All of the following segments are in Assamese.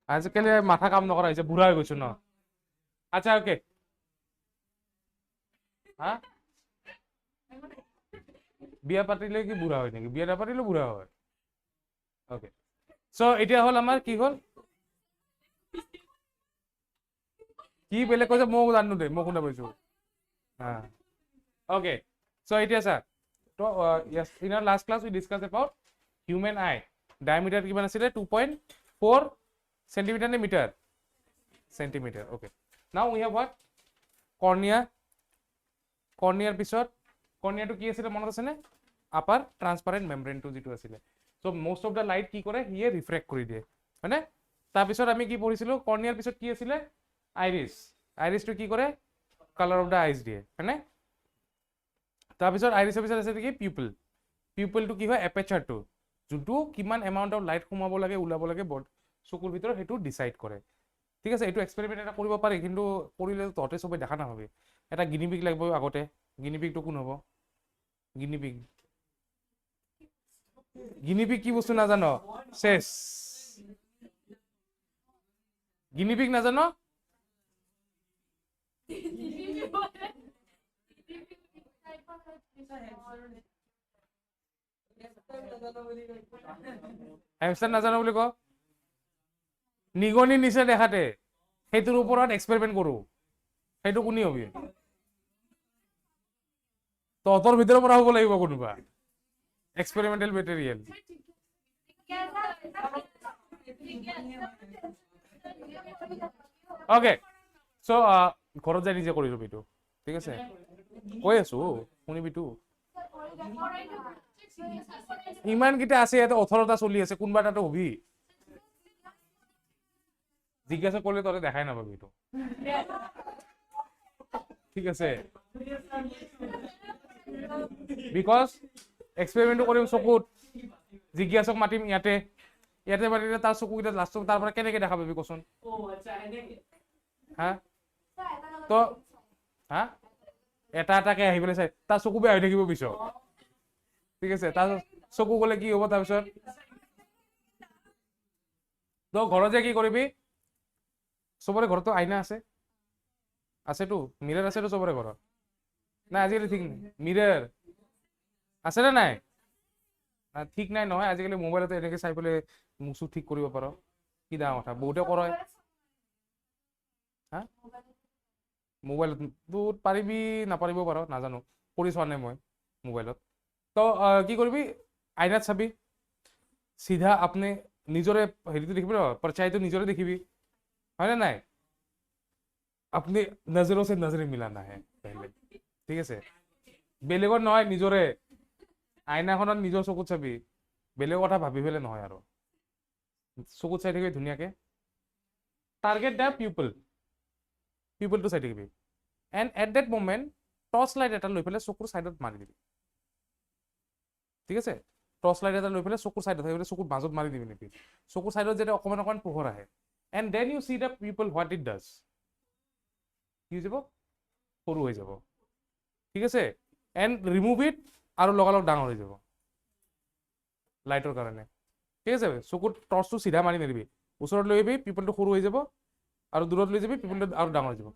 আজিকালি মাথা কাম নকৰা হৈছে, বুঢ়া হৈ গৈছো ন। আচ্ছা ওকে, হা বিয়া পাতিলে কি বুঢ়া হয় নেকি? বিয়া নাপাতিলেও বুঢ়া হয়। ওকে, চ' এতিয়া হ'ল আমাৰ কি হ'ল, কি বেলেগ কৈছে মই জানো দে, মই শুনা পাইছো। হা ওকে, চ' এতিয়া চা, তো yes, in our last class we discussed about human eye. Diameter কিমান আছিলে? 2.4 সেন্টিমিটাৰ নে metre? Centimetre. Okay, now we have what? Cornea. কৰ্নিয়াৰ পিছত কৰ্নিয়াটো কি আছিলে মনত আছেনে? আপাৰ ট্ৰান্সপাৰেণ্ট মেমব্ৰেনটো যিটো আছিলে। চ' মোষ্ট অফ দ্য লাইট কি কৰে? সিয়ে ৰিফ্ৰেক্ট কৰি দিয়ে, হয়নে? তাৰপিছত আমি কি পঢ়িছিলো? কৰ্নিয়াৰ পিছত কি আছিলে? আইৰিছ। আইৰিছটো কি কৰে? কালাৰ অফ দ্য আইজ দিয়ে, হয়নে? তাৰপিছত আইৰিছৰ পিছত আছে কি? পিউপল। পিউপলটো কি হয়? এপেচাৰটো, যোনটো কিমান এমাউণ্ট অফ লাইট সোমাব লাগে ওলাব লাগে চকুৰ ভিতৰত, সেইটো ডিচাইড কৰে। ঠিক আছে, এইটো এক্সপেৰিমেণ্ট এটা কৰিব পাৰি, কিন্তু কৰিলে তহঁতে চবে দেখা নাপাবি। এটা গিনিপিগ লাগিব আগতে। গিনিপিগটো কোন হ'ব? গিনিপিগ, গিনিপিগ কি বস্তু নাজান? চেছ। গিনিপিগ নাজান? হেমষ্টাৰ নাজানো বুলি ক? নিগনি নিচে দেখাতে, সেইটোৰ ওপৰত এক্সপেৰিমেণ্ট কৰো, সেইটো কোনি হবি? তহঁতৰ ভিতৰৰ পৰা হ'ব লাগিব কোনোবা এক্সপেৰিমেণ্টেল মেটেৰিয়েল। অকে, চ' ঘৰত যাই নিজে কৰি ল'বি এইটো, ঠিক আছে? কৈ আছো শুনিবিতো। ইমানকেইটা আছে ইয়াতে, 18টা চলি আছে, কোনোবা এটাতো হবি। জিজ্ঞাসা কৰিলে তহঁতে দেখাই নাপাবি এইটো, ঠিক আছে? বিকজ এক্সপেৰিমেণ্টটো কৰিম চকুত, জিজ্ঞাসক মাতিম ইয়াতে, ইয়াতে মাতিলে তাৰ চকুকেইটা লাষ্টত তাৰ পৰা কেনেকে দেখা পাবি কচোন? হা তো হা এটা এটাকে আহি পেলাই চাই, তাৰ চকু বেয়া হৈ থাকিব পিছত, ঠিক আছে? তাৰ চকু গলে কি হ'ব তাৰপিছত? তো ঘৰত যে কি কৰিবি, চবৰে ঘৰতো আইনা আছে, আছেতো, মিৰৰ আছেতো চবৰে ঘৰত। নাই আজিকালি ঠিক নাই, মিৰৰ আছে নে নাই? ঠিক নাই নহয়, আজিকালি মোবাইলতে এনেকে চাই পেলাই মুখ চুখ ঠিক কৰিব পাৰ, কি ডাঙৰ কথা, বহুতে কৰে। হা মোবাইলত পাৰিবি, নাপাৰিব পাৰ, নাজানো, কৰি চোৱা নাই মই মোবাইলত। তো কি কৰিবি, আইনাত চাবি, চিধা আপনি নিজৰে হেৰিটো দেখিবি ন, পৰছাইটো নিজৰে দেখিবি, হয়নে নাই? আপনি নজৰো সে নজৰে মিলানা হে পেহলে, ঠিক আছে? বেলেগৰ নহয়, নিজৰে। আইনাখনত নিজৰ চকুত চাবি, বেলেগৰ কথা ভাবি পেলাই নহয় আৰু, চকুত চাই থাকিবি ধুনীয়াকে। টাৰ্গেট দ্য পিউপল, পিউপলটো চাই থাকিবি, and at that moment torch light এটা লৈ পেলাই চকুৰ চাইডত মাৰি দিবি, ঠিক আছে? টৰ্চ লাইট এটা লৈ পেলাই চকুৰ চাইডত, চকুৰ মাজত মাৰি দিবি নেকি, চকুৰ চাইডত যেতিয়া অকণমান অকণমান পোহৰ আহে, and then you see the people what it does, কি হৈ যাব? সৰু হৈ যাব, ঠিক আছে? এণ্ড ৰিমুভ ইট, আৰু লগালগ ডাঙৰ হৈ যাব লাইটৰ কাৰণে, ঠিক আছে? চকুত টৰ্চটো চিধা মাৰি নিদিবি, ওচৰত লৈ আহিবি, পিপলটো সৰু হৈ যাব, আৰু দূৰত লৈ যাবি, পিপলটো আৰু ডাঙৰ হৈ যাব।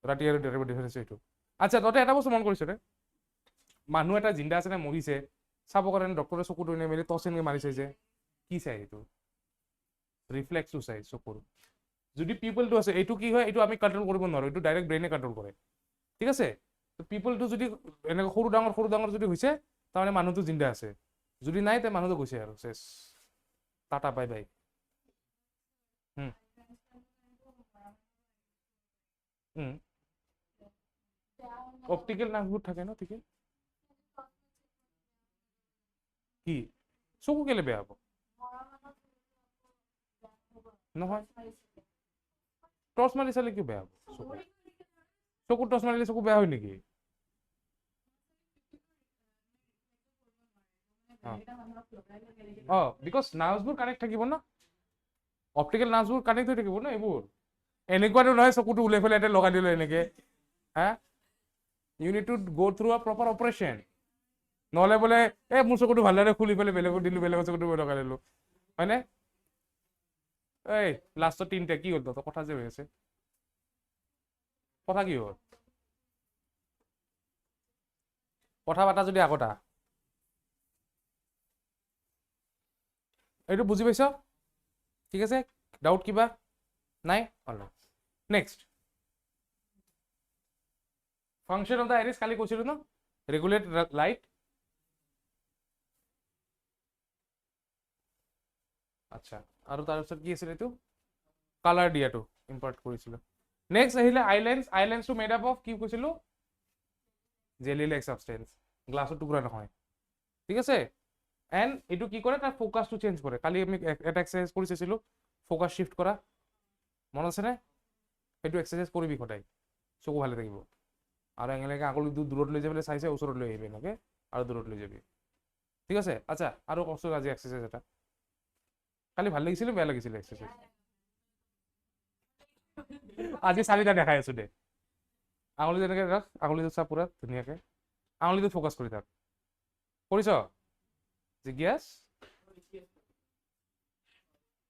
ৰাতি আৰু ডেৰ ডিফাৰেঞ্চ এইটো। আচ্ছা, তহঁতে এটা বস্তু মন কৰিছ নে? মানুহ এটা জিন্দা আছে নে মৰিছে চাব কাৰণে ডক্টৰে চকুটো এনে মেলি টৰ্চ এনেকে মাৰি চাইছে, কি চাই? এইটো ৰিফ্লেক্সটো চাই চকুৰ। যদি পিপলটো আছে, এইটো কি হয়, এইটো আমি কণ্ট্ৰল কৰিব নোৱাৰো, এইটো ডাইৰেক্ট ব্ৰেইনে কণ্ট্ৰল কৰে, ঠিক আছে? পিপলটো যদি এনেকে সৰু ডাঙৰ যদি হৈছে, তাৰমানে মানুহটো জিন্দা আছে, যদি নাই তে মানুহটো গৈছে আৰু চেছ, টাটা বাই বাই। অপটিকেল নাৰ্ভবোৰ থাকে ন, ঠিকে। কি চকু কেলে বেয়া হ'ব? নহয়, টৰ্চ মাৰি চালে কি বেয়া হ'ব? চকুত টৰ্চ মাৰিলে চকু বেয়া হয় নেকি? বিকজ নাৰ্ভছবোৰ কানেক্ট থাকিব ন, অপটিকেল নাৰ্ভছবোৰ কানেক্ট হৈ থাকিব ন, এইবোৰ এনেকুৱাতো নহয় চকুটো ওলাই পেলাই এটা লগাই দিলে এনেকে, হা? ইউ নিড টু গ' থ্ৰু আ প্ৰপাৰ অপাৰেশ্যন, নহ'লে বোলে মোৰ চকুটো ভালদৰে খুলি পেলাই বেলেগক দিলো, বেলেগৰ চকুটো লগাই দিলো, হয়নে? এই লাষ্টত তিনটা কি হ'ল তো কথা যে হৈ আছে কথা কি হ'ল কথা পাতা যদি আগতা এইটো বুজি পাইছ ঠিক আছে ডাউট কিবা নাই অলপ next function of the iris কালি কৈছিলো ন রেগুলেট লাইট আচ্ছা আৰু তাৰপিছত কি আছিল এইটো কালাৰ দিয়াটো ইম্পৰ্ট কৰিছিলো নেক্সট আহিলে আইলেন্সটো মেড আপ অফ কি কৈছিলো জেলি লাইক সাবস্টেন্স গ্লাছৰ টুকুৰা নহয় ঠিক আছে এণ্ড এইটো কি কৰে তাৰ ফোকাছটো চেঞ্জ কৰে কালি আমি এটা এক্সাৰসাইজ কৰি চাইছিলো ফোকাছ শিফট কৰা মনত আছেনে সেইটো এক্সাৰসাইজ কৰিবি সদায় চকু ভালে থাকিব আৰু এনেকৈ আঙুলিটো দূৰত লৈ যাবলৈ চাইছে ওচৰত লৈ আহিবি এনেকৈ আৰু দূৰত লৈ যাবি ঠিক আছে আচ্ছা আৰু কচোন আজি এক্সাৰসাইজ এটা কালি ভাল লাগিছিলে বেয়া লাগিছিলে এক্সাৰসাইজ আজি চাৰিটা দেখাই আছো দে আঙুলি যেনেকৈ ৰাখ আঙুলিটো চা পুৰা ধুনীয়াকৈ আঙুলিটো ফোকাছ কৰি থাক কৰিছ জিজ্ঞাস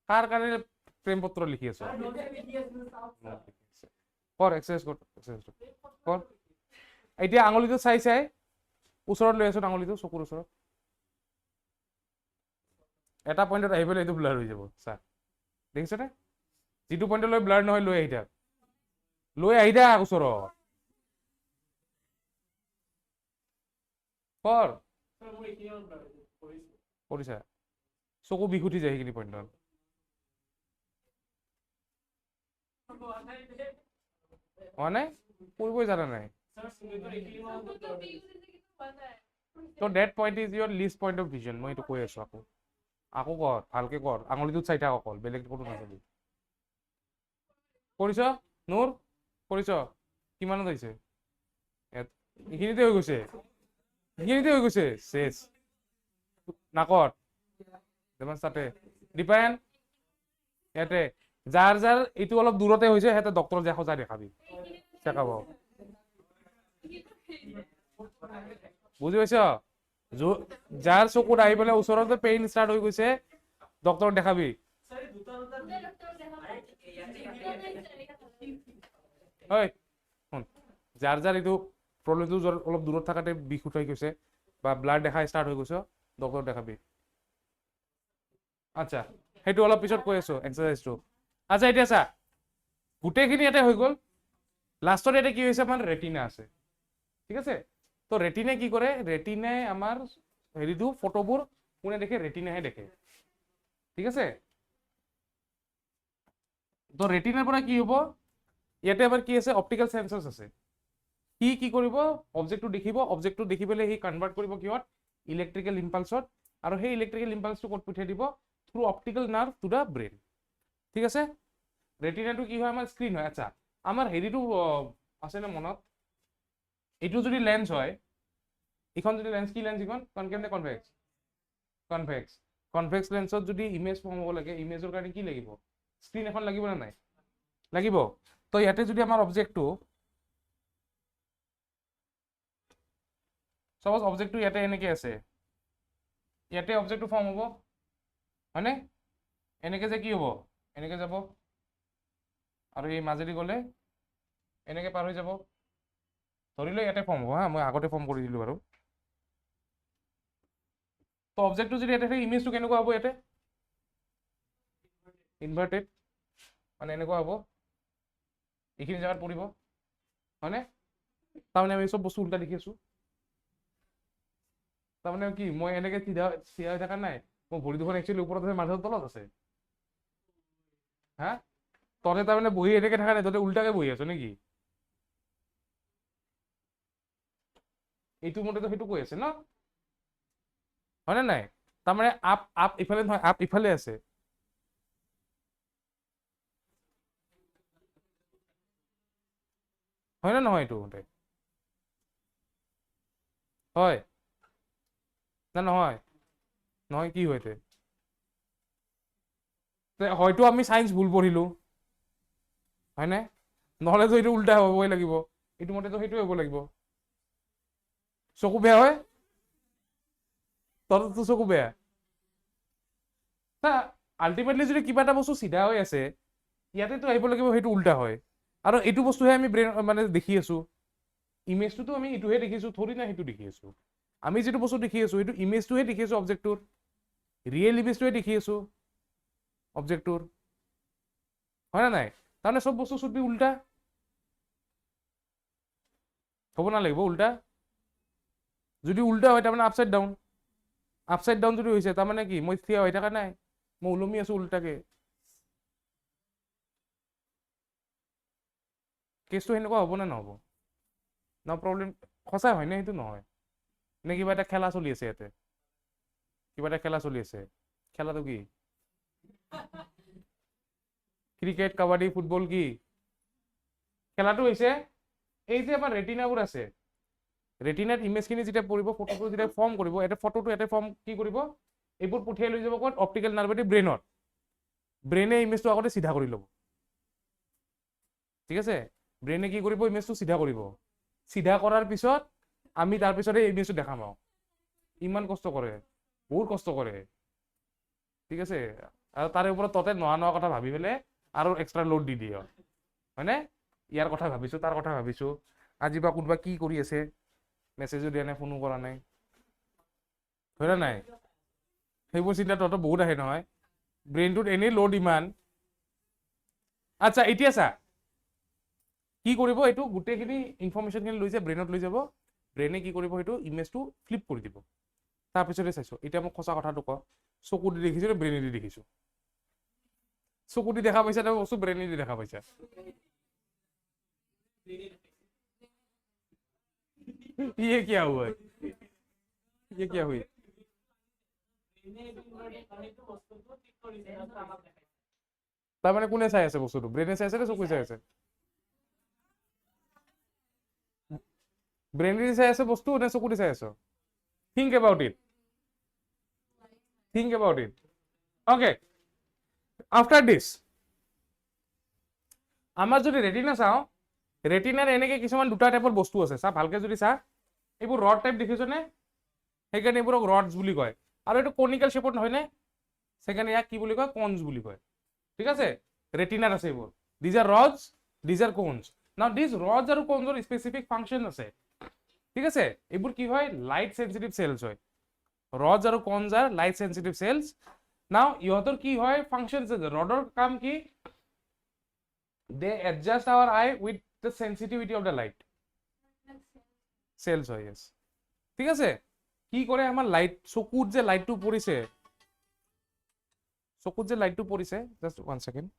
কাৰ কাৰণে প্ৰেম পত্ৰ লিখি আছো কৰ এক্সাৰসাইজ কৰ এতিয়া আঙুলিটো চাই চাই ওচৰত লৈ আছো আঙুলিটো চকুৰ ওচৰত এটা পইণ্টত আহি পেলাই এইটো ব্লাৰ হৈ যাব চা দেখিছনে যিটো পইণ্টলৈ ব্লাৰ নহয় লৈ আহি থাক ওচৰত কৰ কৰিছা চকু বিষ উঠি যায় সেইখিনি পইণ্টত হোৱা নাই কৰিবই জানা নাই তো that point is your least point of vision মই এইটো কৈ আছো আকৌ কৰ ভালকে কৰ আঙুলিটোত চাই থাক অকল বেলেগ কোনো নাচাবি কৰিছ নূৰ কৰিছ কিমানত হৈছে এইখিনিতে হৈ গৈছে শেষ নাকত তাতে দীপায়ন ইয়াতে যাৰ এইটো অলপ দূৰতে হৈছে সিহঁতে ডক্টৰ যে সজাই দেখাবি চেকআপ বুজি পাইছ যাৰ চকুত আহি পেলাই ওচৰতে পেইন ষ্টাৰ্ট হৈ গৈছে ডক্টৰক দেখাবি যাৰ এইটো প্ৰব্লেমটো অলপ দূৰত থাকাতে বিষ উঠাই গৈছে বা ব্লাড দেখা ষ্টাৰ্ট হৈ গৈছে ডক্টৰক দেখাবি আচ্ছা সেইটো অলপ পিছত কৈ আছো এক্সাৰসাইজটো আচ্ছা এতিয়া চা গোটেইখিনি ইয়াতে হৈ গ'ল লাষ্টত ইয়াতে কি হৈছে আমাৰ ৰেটিনা আছে ঠিক আছে তো ৰেটিনাই কি কৰে ৰেটিনাই আমাৰ হেৰিটো ফটোবোৰ কোনে দেখে ৰেটিনাহে দেখে ঠিক আছে তো ৰেটিনাৰ পৰা কি হ'ব ইয়াতে আবাৰ কি আছে অপটিক্যাল সেন্সৰ্স আছে কি কৰিব অবজেক্টটো দেখিব অবজেক্টটো দেখি পেলাই হি কনভাৰ্ট কৰিব কিহত ইলেক্ট্ৰিক্যাল ইম্পালসত আৰু সেই ইলেক্ট্ৰিক্যাল ইম্পালসটো ক'ত পঠিয়াই দিব through optical nerve to the brain ঠিক আছে ৰেটিনাটো কি হয় আমাৰ স্ক্ৰিন হয় আচ্ছা আমাৰ হেৰিটো আছে না মনত এইটো যদি লেন্স হয় ইখন যদি লেন্স কি লেন্স ইখন কনকেভ নে কনভেক্স কনভেক্স লেন্সত যদি ইমেজ ফৰ্ম হ'ব লাগে ইমেজৰ কাৰণে কি লাগিব স্ক্ৰিন এখন লাগিব না নাই লাগিব তো ইয়াতে যদি আমাৰ অবজেক্টটো সপোজ অবজেক্টটো ইয়াতে এনেকে আছে ইয়াতে অবজেক্টটো ফৰ্ম হ'ব হয়নে এনেকে যে কি হ'ব এনেকে যাব আৰু এই মাজেদি গ'লে এনেকে পাৰ হৈ যাব ধৰিলে ইয়াতে ফৰ্ম হ'ব হা মই আগতে ফৰ্ম কৰি দিলোঁ বাৰু তো অবজেক্টটো যদি ইয়াতে থাকে ইমেজটো কেনেকুৱা হ'ব ইয়াতে ইনভাৰ্টেড মানে এনেকুৱা হ'ব এইখিনি জেগাত পৰিব হয়নে তাৰমানে আমি চব বস্তু উল্টা দেখি আছো তাৰমানে কি মই এনেকে চিধা হৈ থকা নাই মই ভৰি দুখন একচুৱেলি ওপৰত আছে মাজত তলত আছে হা তহঁতে তাৰমানে বহি এনেকে থকা নাই তহঁতে উল্টাকে বহি আছো নেকি এইটো মতেতো সেইটো কৈ আছে ন হয়নে নাই তাৰমানে আপ ইফালে নহয় আপ ইফালে আছে হয় না নহয় এইটো মতে হয় না নহয় নহয় কি হয়তে হয়তো আমি সায়েন্স ভুল পঢ়িলো হয়নে নহলেতো এইটো উল্টা হ'বই লাগিব এইটো মতেতো সেইটোৱে হ'ব লাগিব চকু বেয়া হয় তহঁততো চকু বেয়া আল্টিমেটলি যদি কিবা এটা বস্তু চিধা হৈ আছে ইয়াতেতো আহিব লাগিব সেইটো উল্টা হয় আৰু এইটো বস্তুহে আমি ব্ৰেইন মানে দেখি আছো ইমেজটোতো আমি এইটোহে দেখিছো থৰি না সেইটো দেখি আছো আমি যিটো বস্তু দেখি আছো সেইটো ইমেজটোহে দেখি আছো অবজেক্টটোৰ ৰিয়েল ইমেজটোহে দেখি আছো অবজেক্টটোৰ হয় না নাই তাৰমানে চব বস্তু শুড বি উল্টা হ'ব নালাগিব উল্টা যদি উল্টা হয় তাৰমানে আপসাইড ডাউন যদি হৈছে তাৰমানে কি মই থিয় হৈ থকা নাই মই ওলমি আছো উল্টাকে কেছটো সেনেকুৱা হ'ব নে নহ'ব ন প্ৰব্লেম সঁচাই হয় নে সেইটো নহয় নে কিবা এটা খেলা চলি আছে ইয়াতে কিবা এটা খেলা চলি আছে খেলাটো কি ক্ৰিকেট কাবাডী ফুটবল কি খেলাটো হৈছে এই যে আমাৰ ৰেটিনাবোৰ আছে ৰেটিনাত ইমেজখিনি যেতিয়া পৰিব ফটোটো যেতিয়া ফৰ্ম কৰিব এটা ফটোটো এটা ফৰ্ম কি কৰিব এইবোৰ পঠিয়াই লৈ যাব ক'ত অপটিকেল নাৰ্ভেদি ব্ৰেইনত ব্ৰেইনে ইমেজটো আগতে চিধা কৰি ল'ব ঠিক আছে ব্ৰেইনে কি কৰিব ইমেজটো চিধা কৰিব চিধা কৰাৰ পিছত আমি তাৰপিছতে এই ইমেজটো দেখা পাওঁ ইমান কষ্ট কৰে বহুত কষ্ট কৰে ঠিক আছে আৰু তাৰে ওপৰত ততে নোৱা কথা ভাবি পেলাই আৰু এক্সট্ৰা লোড দি দিয়ে হয়নে ইয়াৰ কথা ভাবিছো তাৰ কথা ভাবিছো আজি বা কোনোবা কি কৰি আছে মেছেজো দিয়া নাই ফোনো কৰা নাই হয় না নাই সেইবোৰ চিন্তা তহঁতৰ বহুত আহে নহয় ব্ৰেইনটোত এনেই লোড ইমান আচ্ছা এতিয়া চা কি কৰিব এইটো গোটেইখিনি ইনফৰমেশ্যনখিনি লৈ যায় ব্ৰেইনত লৈ যাব ব্ৰেইনে কি কৰিব সেইটো ইমেজটো ফ্লিপ কৰি দিব তাৰপিছতে চাইছো এতিয়া মোক সঁচা কথাটো ক চকু দি দেখিছো নে ব্ৰেইনে দি দেখিছো চকু দি দেখা পাইছা নে বস্তু ব্ৰেইনে দি দেখা পাইছা ये क्या हुआ ये क्या हुई তাৰমানে কোনে চাই আছে বস্তুটো ব্ৰেইনে চাই আছে নে চকুৱে চাই আছে ব্ৰেইনে দি চাই আছে বস্তু নে চকু দি চাই আছ think about it okay after this আমাৰ যদি ৰেটিনা চাওঁ ৰেটিনাৰ এনেকে কিছুমান দুটা টাইপৰ বস্তু আছে চা ভালকে যদি চা এইবোৰ ৰড টাইপ দেখিছ নে সেইকাৰণে এইবোৰক ৰডছ বুলি কয় আৰু এইটো কনিকেল শেপত নহয় নে সেইকাৰণে ইয়াক কি বুলি কয় কনছ বুলি কয় ঠিক আছে ৰেটিনাৰ আছে এইবোৰ these are rods these are cones now these rods আৰু কোনছৰ স্পেচিফিক ফাংচন আছে ঠিক আছে এইবোৰ কি হয় লাইট সেনচিটিভ সেলস হয় ৰডছ আৰু কোনছ আৰ লাইট সেনচিটিভ সেলস নাও ইহঁতৰ কি হয় ফাংচন আছে ৰডৰ কাম কি they adjust our eye with the sensitivity of the light cells হয় yes ঠিক আছে কি কৰে আমাৰ লাইট চকুত যে লাইটটো পৰিছে জাস্ট 1 সেকেন্ড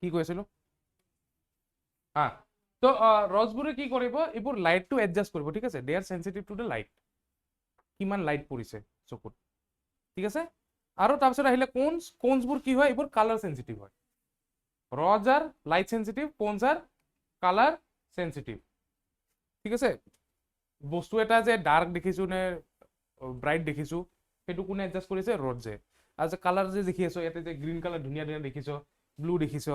কি কৈছিলো হা তো ৰজবোৰে কি কৰিব এইবোৰ লাইটটো এডজাষ্ট কৰিব ঠিক আছে দে আৰ সেনচিটিভ টু দ্য লাইট কিমান লাইট পৰিছে চকুত ঠিক আছে আৰু তাৰপিছত আহিলে কোনছবোৰ কি হয় এইবোৰ কালাৰ সেনচিটিভ হয় rods are light sensitive cones are colour sensitive ঠিক আছে বস্তু এটা যে ডাৰ্ক দেখিছো নে ব্ৰাইট দেখিছো সেইটো কোনে এডজাষ্ট কৰিছে ৰডছে আৰু যে কালাৰ যে দেখি আছো ইয়াতে যে গ্ৰীণ কালাৰ ধুনীয়া ধুনীয়া দেখিছ ব্লু দেখিছ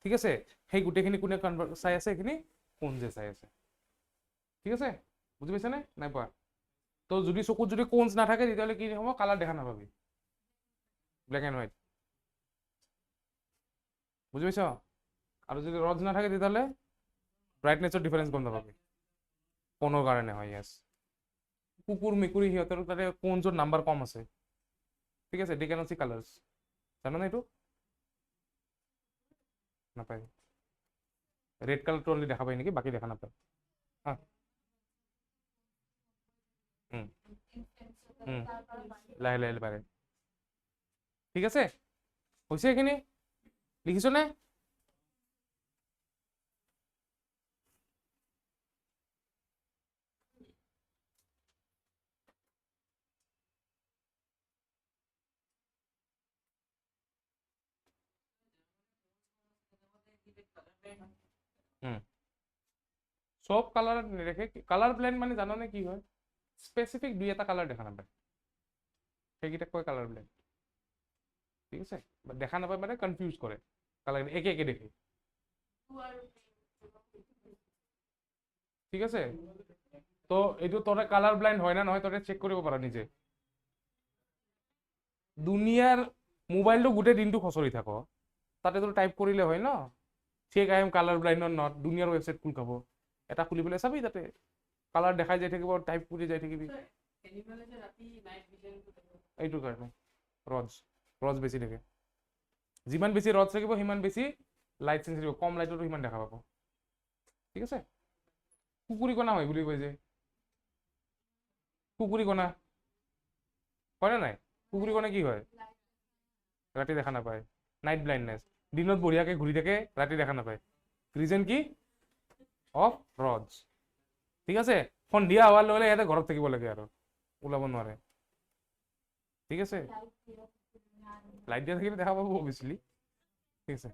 ঠিক আছে সেই গোটেইখিনি কোনে চাই আছে এইখিনি কোনছে চাই আছে ঠিক আছে বুজি পাইছা নে নাই পোৱা তো যদি চকুত যদি কোনছ নাথাকে তেতিয়াহ'লে কি হ'ব কালাৰ দেখা নাপাবি ব্লেক এণ্ড হোৱাইট বুজি পাইছ আৰু যদি ৰডছ নাথাকে তেতিয়াহ'লে ব্ৰাইটনেছৰ ডিফাৰেঞ্চ গম নাপাবি কোনৰ কাৰণে হয় য়েছ কুকুৰ মেকুৰী সিহঁতৰ তাতে কোনছৰ নাম্বাৰ কম আছে ঠিক আছে দে কেনট চি কালাৰ্ছ জানানে এইটো নাপায় ৰেড কালাৰটো অনলি দেখা পায় নেকি বাকী দেখা নাপায় হা লাহে লাহে পাৰে ঠিক আছে হৈছে এইখিনি লিখিছনে সব কালার নেদেখে কালার ব্লেন্ড মানে জানানে কি হয় স্পেসিফিক দুই এটা কালার দেখা নাপায় সেইকেইটাক কয় কালার ব্লেন্ড ঠিক আছে দেখা নাপায় মানে কনফিউজ কৰে কালাৰ একে একে দেখে ঠিক আছে তো এইটো তৰে কালাৰ ব্লাইণ্ড হয় না নহয় তৰে চেক কৰিব পাৰা নিজে দুনিয়াৰ মোবাইলটো গোটেই দিনটো খচৰি থাক তাতে তো টাইপ কৰিলে হয় ন check I am colour blind or not দুনিয়াৰ ৱেবছাইট খোল খাব এটা খুলি পেলাই চাবি তাতে কালাৰ দেখাই যাই থাকিব টাইপ কৰি যাই থাকিবি এইটোৰ কাৰণে ৰজ বেছি থাকে যিমান বেছি ৰজ থাকিব সিমান বেছি লাইট চেঞ্চিটিভ কম লাইটতো সিমান দেখা পাব ঠিক আছে কুকুৰী কণা হয় বুলি কয় যে কুকুৰী কণা হয় না নাই কুকুৰী কণা কি হয় ৰাতি দেখা নাপায় নাইট ব্লাইণ্ডনেছ দিনত বঢ়িয়াকে ঘূৰি থাকে ৰাতি দেখা নাপায় ৰিজন কি অফ ৰজ ঠিক আছে সন্ধিয়া হোৱাৰ লগে লগে ইয়াতে ঘৰত থাকিব লাগে আৰু ওলাব নোৱাৰে ঠিক আছে লাইট দিয়া থাকিলে দেখা পাব অবভিয়াছলি ঠিক আছে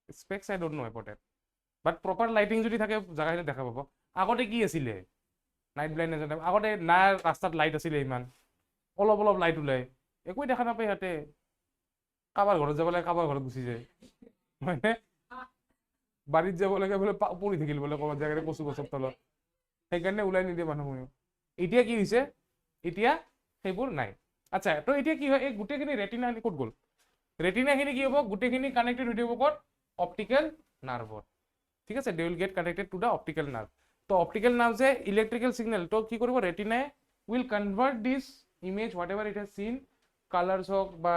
specs I don't know about that but proper lighting যদি থাকে জাগাখিনি দেখা পাব আগতে কি আছিলে নাইট ব্লাইণ্ডনেছ আগতে না ৰাস্তাত লাইট আছিলে ইমান অলপ অলপ লাইট ওলাই একোৱে দেখা নাপায় সিহঁতে কাৰোবাৰ ঘৰত যাব লাগে কাৰোবাৰ ঘৰত গুচি যায় হয়নে বাৰীত যাব লাগে বোলে পৰি থাকিল বোলে ক'ৰবাত জেগাতে কচু গছৰ তলত সেইকাৰণে ওলাই নিদিয়ে মানুহখিনিও এতিয়া কি হৈছে এতিয়া সেইবোৰ নাই আচ্ছা তো এতিয়া কি হয় এই গোটেইখিনি ৰেটিনাখিনি ক'ত গ'ল ৰেটিনাখিনি কি হ'ব গোটেইখিনি কানেক্টেড হৈ থাকিব ক'ত অপটিকেল নাৰ্ভত ঠিক আছে they will get connected to the optical nerve তো অপটিকেল নাৰ্ভছে ইলেক্ট্ৰিকেল সিগনেল তো কি কৰিব ৰেটিনাই will convert this image whatever it has seen colours হওক বা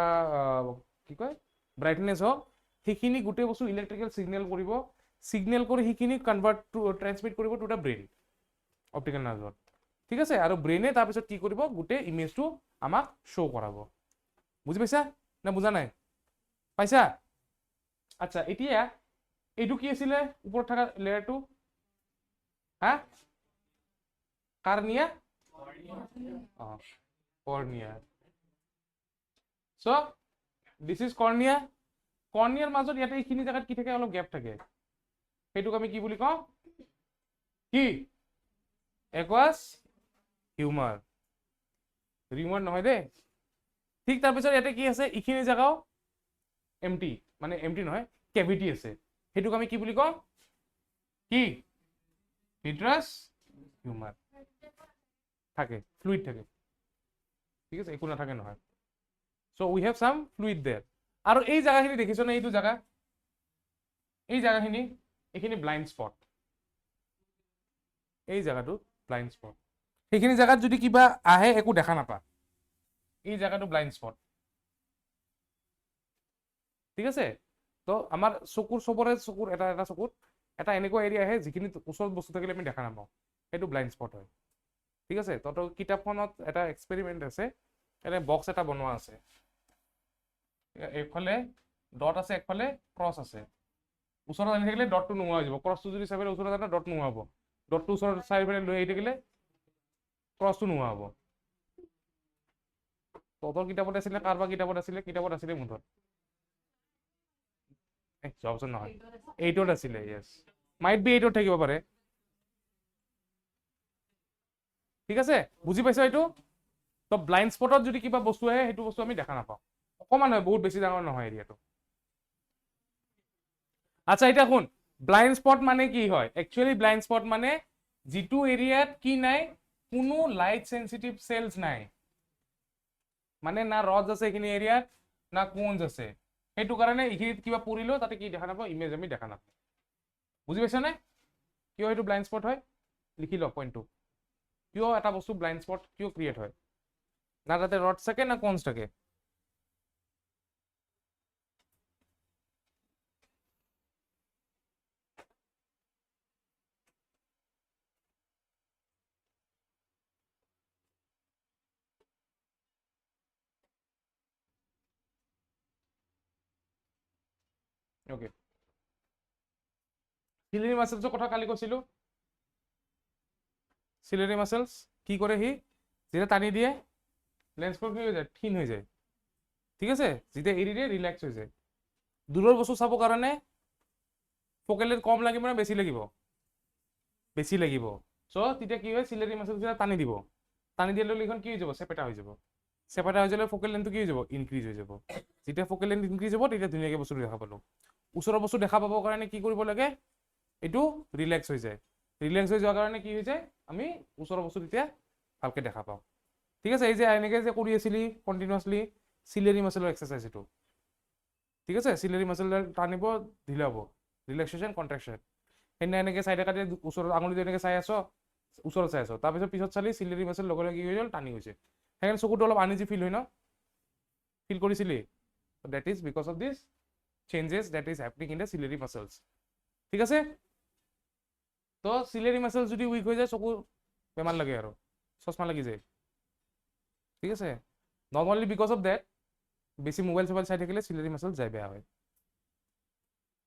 কি কয় ব্ৰাইটনেছ হওক সেইখিনি গোটেই বস্তু ইলেক্ট্ৰিকেল সিগনেল কৰিব সিগনেল কৰি সেইখিনি কনভাৰ্ট টু ট্ৰান্সমিট কৰিব টু দ্য ব্ৰেইন অপটিকেল নাৰ্ভত ঠিক আছে আৰু ব্ৰেইনে তাৰপিছত কি কৰিব গোটেই ইমেজটো আমাক শ্ব' কৰাব বুজি পাইছা নে বুজা নাই পাইছা আচ্ছা এতিয়া এইটো কি আছিলে ওপৰত থকা লেয়াৰটো হা cornea cornea so' this is cornea কৰ্নিয়াৰ মাজত ইয়াতে এইখিনি জেগাত কি থাকে অলপ গেপ থাকে সেইটোক আমি কি বুলি কওঁ কি একোৱাছ হিউমাৰ ৰিউমাৰ নহয় দেই ঠিক তাৰপিছত ইয়াতে কি আছে এইখিনি জেগাও এমটি মানে এমটি নহয় কেভিটি আছে সেইটোক আমি কি বুলি কওঁ কি ভিট্ৰাছ হিউমাৰ থাকে ফ্লুইড থাকে ঠিক আছে একো নাথাকে নহয় চ' উই হেভ চাম ফ্লুইড দেয়াৰ আৰু এই জেগাখিনি দেখিছ নে এইটো জেগা এই জেগাখিনি এইখিনি ব্লাইণ্ড স্পট এই জেগাটো ব্লাইণ্ড স্পট সেইখিনি জেগাত যদি কিবা আহে একো দেখা নাপা এই জেগাটো ব্লাইণ্ড স্পট ঠিক আছে তো আমাৰ চকুৰ চবৰে চকুৰ এটা এটা চকুত এটা এনেকুৱা এৰিয়া আহে যিখিনি ওচৰত বস্তু থাকিলে আমি দেখা নাপাওঁ সেইটো ব্লাইণ্ড স্পট হয় ঠিক আছে তো কিতাপখনত এটা এক্সপেৰিমেণ্ট আছে এনে বক্স এটা বনোৱা আছে এইফালে ডট আছে একফালে ক্ৰছ আছে ওচৰত আনি থাকিলে ডটটো নোহোৱা হৈ যাব ক্ৰছটো যদি চাইফালে ওচৰত আনে ডট নোহোৱা হ'ব ডটটো ওচৰত চাইফালে লৈ আহি থাকিলে ক্ৰছটো নোহোৱা হ'ব তহঁতৰ কিতাপত আছিলে কাৰোবাৰ কিতাপত আছিলে মুঠত অপশ্যন নহয় এইটোত আছিলে য়েছ মাইট বি এইটোত থাকিব পাৰে ঠিক আছে বুজি পাইছ এইটো তো ব্লাইণ্ড স্পটত যদি কিবা বস্তু আহে সেইটো বস্তু আমি দেখা নাপাওঁ অকণমান হয় বহুত বেছি ডাঙৰ নহয় এৰিয়াটো আচ্ছা এতিয়া শুন ব্লাইণ্ড স্পট মানে কি হয় একচুৱেলি ব্লাইণ্ড স্পট মানে যিটো এৰিয়াত কি নাই কোনো লাইট সেন্সিটিভ সেলস নাই মানে না ৰজ আছে এইখিনি এৰিয়াত না কোনছ আছে সেইটো কাৰণে এইখিনিত কিবা পৰিলেও তাতে কি দেখা নাপাওঁ ইমেজ আমি দেখা নাপাওঁ বুজি পাইছা নে কিয় এইটো ব্লাইণ্ড স্পট হয় লিখি ল পইণ্টটো কিয় এটা বস্তু ব্লাইণ্ড স্পট কিয় ক্ৰিয়েট হয় না তাতে ৰড থাকে না কোনছ থাকে ওকে সিলিয়াৰী মাসেলছৰ কথা কালি কৈছিলো সিলিয়াৰী মাসেলছ কি কৰে সি যেতিয়া টানি দিয়ে লেন্সখন কি হৈ যায় থিন হৈ যায় ঠিক আছে যেতিয়া এৰি দিয়ে ৰিলেক্স হৈ যায় দূৰৰ বস্তু চাবৰ কাৰণে ফ'কেল লেন্থ কম লাগিব নে বেছি লাগিব? বেছি লাগিব। চ' তেতিয়া কি হয়, চিলিয়াৰী মাছলছকেইটা টানি দিব। টানি দিয়াৰ লগে এইখন কি হৈ যাব? চেপেটা হৈ যাব। চেপেটা হৈ যালে ফ'কেল লেন্থটো কি হৈ যাব? ইনক্ৰিজ হৈ যাব। যেতিয়া ফ'কেল লেন্থ ইনক্ৰিজ হ'ব তেতিয়া ধুনীয়াকৈ বস্তুটো দেখা পালোঁ। ওচৰৰ বস্তু দেখা পাবৰ কাৰণে কি কৰিব লাগে? এইটো ৰিলেক্স হৈ যায়। ৰিলেক্স হৈ যোৱাৰ কাৰণে কি হৈ যায়? আমি ওচৰৰ বস্তু তেতিয়া ভালকৈ দেখা পাওঁ। ঠিক আছে, এই যে এনেকৈ যে কৰি আছিলি কণ্টিনিউৱাছলি, চিলিয়াৰী মাছলৰ এক্সাৰচাইজ এইটো। ঠিক আছে, চিলিয়াৰী মাছলডাল টানিব, ঢিলাব, ৰিলেক্সেশ্যন কণ্ট্ৰেকশ্যন। সেইদিনা এনেকৈ চাইডে কাটি ওচৰত আঙুলিটো এনেকৈ চাই আছ, ওচৰত চাই আছ, তাৰপিছত পিছত চালি চিলিয়াৰী মাছল লগে লগে কি হৈ গ'ল? টানি গৈছে। সেইকাৰণে চকুটো অলপ আনইজি ফিল হয় ন? ফিল কৰিছিলি? That is because of this changes that is happening in the ciliary muscles. ঠিক আছে, তো চিলিয়াৰী মাছল যদি উইক হৈ যায় চকুৰ বেমাৰ লাগে আৰু চশমা লাগি যায়। ঠিক আছে, নৰ্মেলি বিকজ অফ ডেট বেছি মোবাইল চোবাইল চাই থাকিলে চিলিয়াৰী মাছল যায়, বেয়া হয়।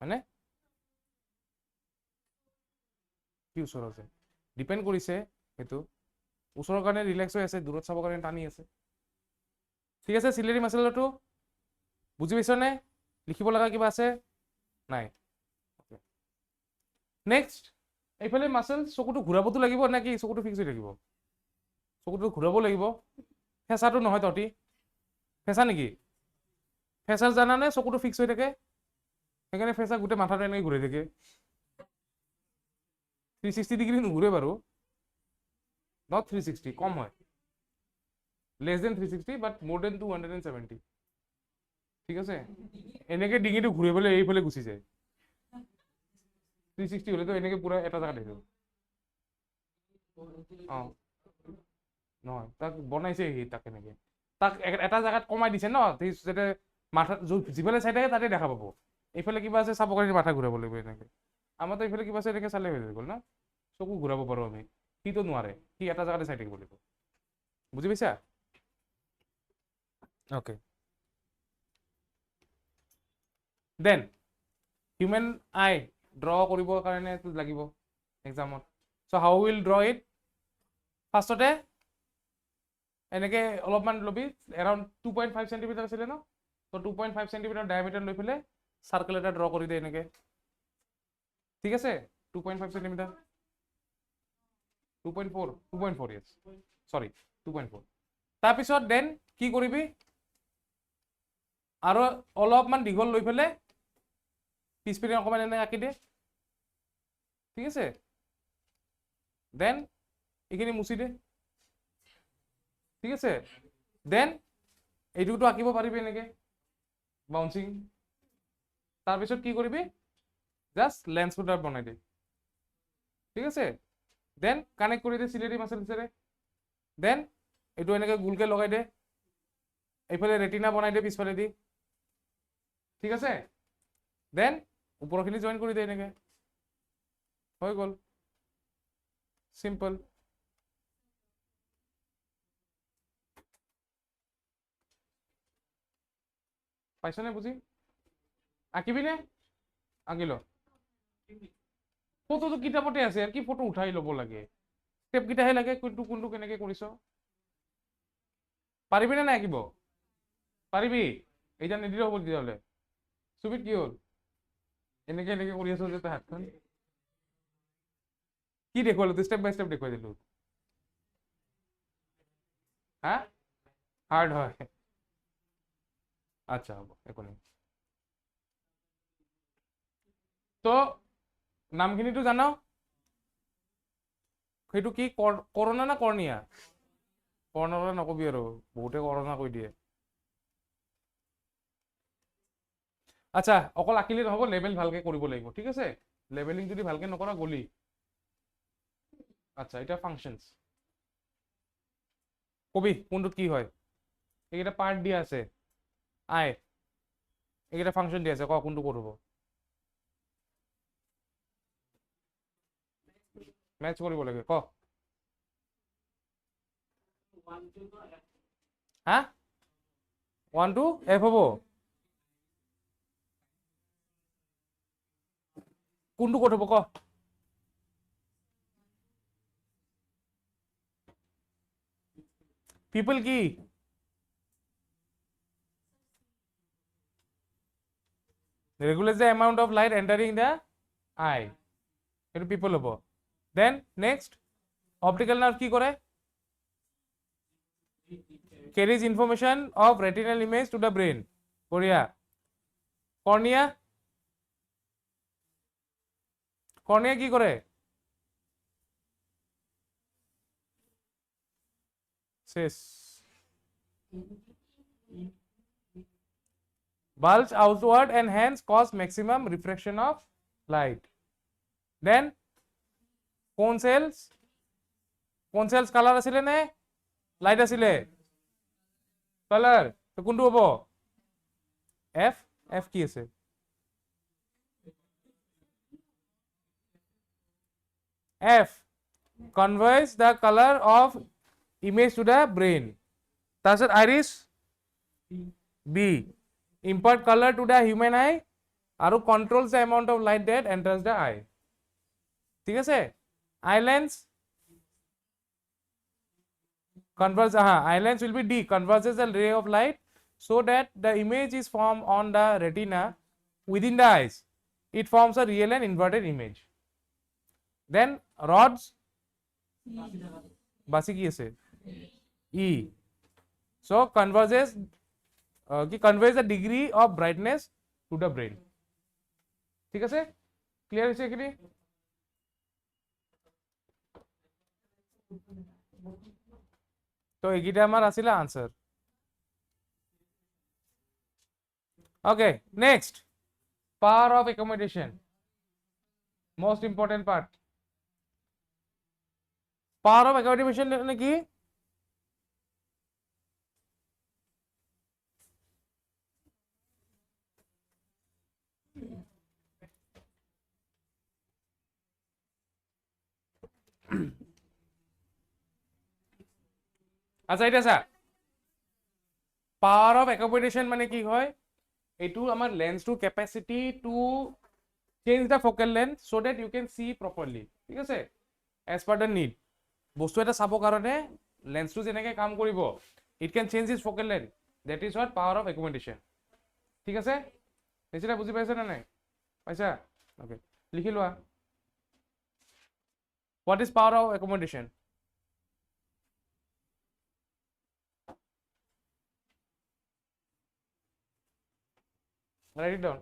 হয়নে? কি ওচৰ আছে? ডিপেণ্ড কৰিছে সেইটো। ওচৰৰ কাৰণে ৰিলেক্স হৈ আছে, দূৰত চাবৰ কাৰণে টানি আছে। ঠিক আছে, চিলিয়াৰী মাছলটো বুজি পাইছনে? লিখিব লগা কিবা আছে? নাই। নেক্সট, এইফালে মাছল চকুটো ঘূৰাবতো লাগিব নে কি? চকুটো ফিক্স হৈ থাকিব? চকুটো ঘূৰাব লাগিব। ফেঁচাটো নহয় তহঁতি, ফেঁচা নেকি? ফেঁচা জানানে চকুটো ফিক্স হৈ থাকে? সেইকাৰণে ফেঁচা গোটেই মাথাটো এনেকৈ ঘূৰি থাকে। 360 ডিগ্ৰী নুঘূৰে বাৰু, নট 360, কম হয়। লেছ দেন 360 বাট মোৰ দেন 270। ঠিক আছে, এনেকৈ ডিঙিটো ঘূৰিবলৈ এইফালে গুচি যায়। 360 হ'লেতো এনেকৈ পুৰা এটা জেগাত আহিব। অঁ নহয়, তাক বনাইছে সি, তাক এনেকৈ তাক এটা জেগাত কমাই দিছে ন, যাতে মাথা যিফালে চাই থাকে তাতে দেখা পাব। এইফালে কিবা আছে চাবৰ কাৰণে মাথা ঘূৰাব লাগিব এনেকৈ। আমাৰতো এইফালে কিবা আছে এনেকৈ চালে হৈ গ'ল ন, চকু ঘূৰাব পাৰোঁ আমি। সিটো নোৱাৰে, সি এটা জেগাতে চাই থাকিব লাগিব। বুজি পাইছা? অ'কে, দেন হিউমেন আই ড্ৰ কৰিবৰ কাৰণে লাগিব এক্সামত। চ' হাউ উইল ড্ৰ ইট? ফাৰ্ষ্টতে এনেকৈ অলপমান ল'বি, এৰাউণ্ড 2.5 চেণ্টিমিটাৰ আছিলে ন, ত' 2.5 চেণ্টিমিটাৰ ডায়ামিটাৰ লৈ পেলাই চাৰ্কেল এটা ড্ৰ কৰি দে এনেকৈ। ঠিক আছে, 2.5 চেণ্টিমিটাৰ, 2.4 য়েছ, চৰি 2.4। তাৰপিছত দেন কি কৰিবি? আৰু অলপমান দীঘল লৈ পেলাই পিছপিনে অকণমান এনেকৈ আঁকি দে। ঠিক আছে, দেন এইখিনি মুচি দে। ঠিক আছে, দেন এইটোতো আঁকিব পাৰিবি এনেকৈ বাউন্সিং। তাৰপিছত কি কৰিবি? জাষ্ট লেন্স পুটাৰ বনাই দে। ঠিক আছে, দেন কানেক্ট কৰি দে চিলিয়াৰী মাছলছেৰে। দেন এইটো এনেকৈ গোলকৈ লগাই দে, এইফালে ৰেটিনা বনাই দে পিছফালেদি। ঠিক আছে, দেন ওপৰখিনি জইন কৰি দে এনেকৈ, হৈ গ'ল, চিম্পল। পাইছনে বুজি? আঁকিবি নে? আঁকি ল। ফটোটো কিতাপতে আছে, আৰু কি ফটো উঠাই ল'ব লাগে? ষ্টেপকেইটাহে লাগে, কোনটো কোনটো কেনেকৈ কৰিছ। পাৰিবি নে নাই আঁকিব? পাৰিবি? এতিয়া নিদিলেও হ'ব তেতিয়াহ'লে। চুবিত কি হ'ল? এনেকৈ এনেকৈ কৰি আছ যে তই হাতখন। কি দেখুৱালো? তোৰ ষ্টেপ বাই ষ্টেপ দেখুৱাই দিলোঁ। হা? হাৰ্ড হয়। আচ্ছা হ'ব, একো নাই। তো নামখিনিতো জানো? সেইটো কি কৰোণা না কৰ্ণিয়া? কৰ্ণা নকবি আৰু, বহুতে কৰোণা কৈ দিয়ে। আচ্ছা, অকল আঁকিলে নহ'ব, লেবেল ভালকৈ কৰিব লাগিব। ঠিক আছে, লেবেলিং যদি ভালকৈ নকৰা গলি। আচ্ছা, এতিয়া ফাংচনছ কবি কোনটোত কি হয়? এইকেইটা পাৰ্ট দিয়া আছে, আই এইকেইটা ফাংচন দিয়া আছে, ক কোনটো ক'ত হ'ব? মেথছ কৰিব লাগে, ক। হা? 1 to f হ'ব? কোনটো ক'ত হ'ব ক? পিপল কি? regulates the amount of light entering the eye. It people hobo. Then next, optical nerve ki kore? Carries information of retinal image to the brain. Korea. Cornea. Cornea ki kore? Sis. Bulge outward and hence cause maximum refraction of light. Then cone cells color asile ne light asile color to kundu hobo f ki ase f conveys the color of image to the brain. Tarpor iris b impart color to the human eye aru controls the amount of light that enters the eye. ঠিক আছে eye lens eye lens will be d converges the ray of light so that the image is formed on the retina within the eyes. It forms a real and inverted image. Then rods basi ki ase e so converges conveys the degree of brightness to the brain. ঠিক আছে ক্লিয়ার হইছে কি তো এইগিটা আমার আসলে answer okay next power of accommodation most important part power of accommodation মানে কি আচ্ছা এটা স্যার পাওয়ার অফ অ্যাকোমোডেশন মানে কি হয় এইটো আমার লেন্সটোৰ capacity to change the focal length so that you can see properly ঠিক আছে এজ পার দ্য নিড বস্তু এটা চাবৰ কাৰণে লেন্সটো যেনেকৈ কাম কৰিব it can change is focal length that is what power of accommodation ঠিক আছে নিশ্চয় বুজি পাইছা নে নাই পাইছা ওকে লিখি লোৱা what is power of accommodation write it down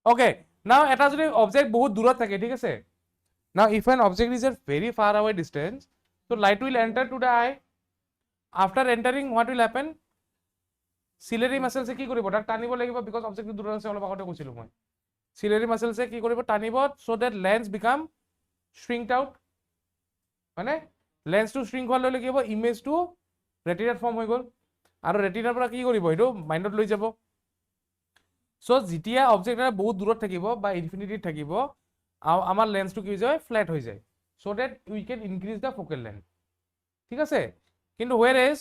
okay now এটা যদি অবজেক্ট বহুত দূৰত থাকে ঠিক আছে now if an object is at very far away distance so light will enter to the eye after entering what will happen ciliary muscles কি কৰিব তাক টানিব লাগিব because object দূৰত আছে অলপ আগতে কৈছিলো মই ciliary muscles কি কৰিব টানিব so that lens become shrinked out মানে lens to shrink হোৱাৰ লগে লগে image to retina form হৈ গ'ল আৰু retina পৰা কি কৰিব এটো মাইন্ডত লৈ যাব সো যেতিয়া অবজেক্ট এটা বহুত দূৰত থাকিব বা ইনফিনিটিত থাকিব আমাৰ লেন্সটো কি হৈ যায় ফ্ল্যাট হৈ যায় so that we can increase the focal length ঠিক আছে কিন্তু হোয়ার এজ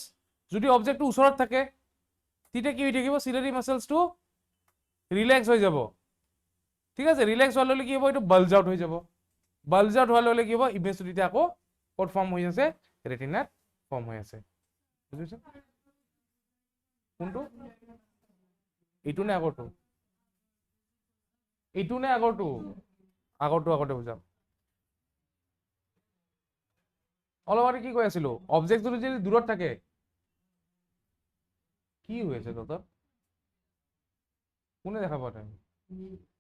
যদি অবজেক্টটো ওচৰত থাকে তেতিয়া কি হৈ থাকিব, চিলাৰী মাসলছটো ৰিলেক্স হৈ যাব, ঠিক আছে। ৰিলেক্স হোৱাৰ লগে কি হ'ব, এইটো বাল্জ আউট হৈ যাব। বাল্জ আউট হোৱাৰ লগে কি হ'ব, ইমেজটো তেতিয়া আকৌ ক'ত ফৰ্ম হৈ আছে, ৰেটিনাত ফৰ্ম হৈ আছে। বুজিছ কোনটো, এইটো নে আগৰটো, এইটো নে আগৰটো, আগৰটো আগতে বুজাম। অলপ আগতে কি কৈ আছিলো, অবজেক্টটো যদি দূৰত থাকে, কি হৈ আছে তহঁতৰ, কোনে দেখা পোৱা নাই,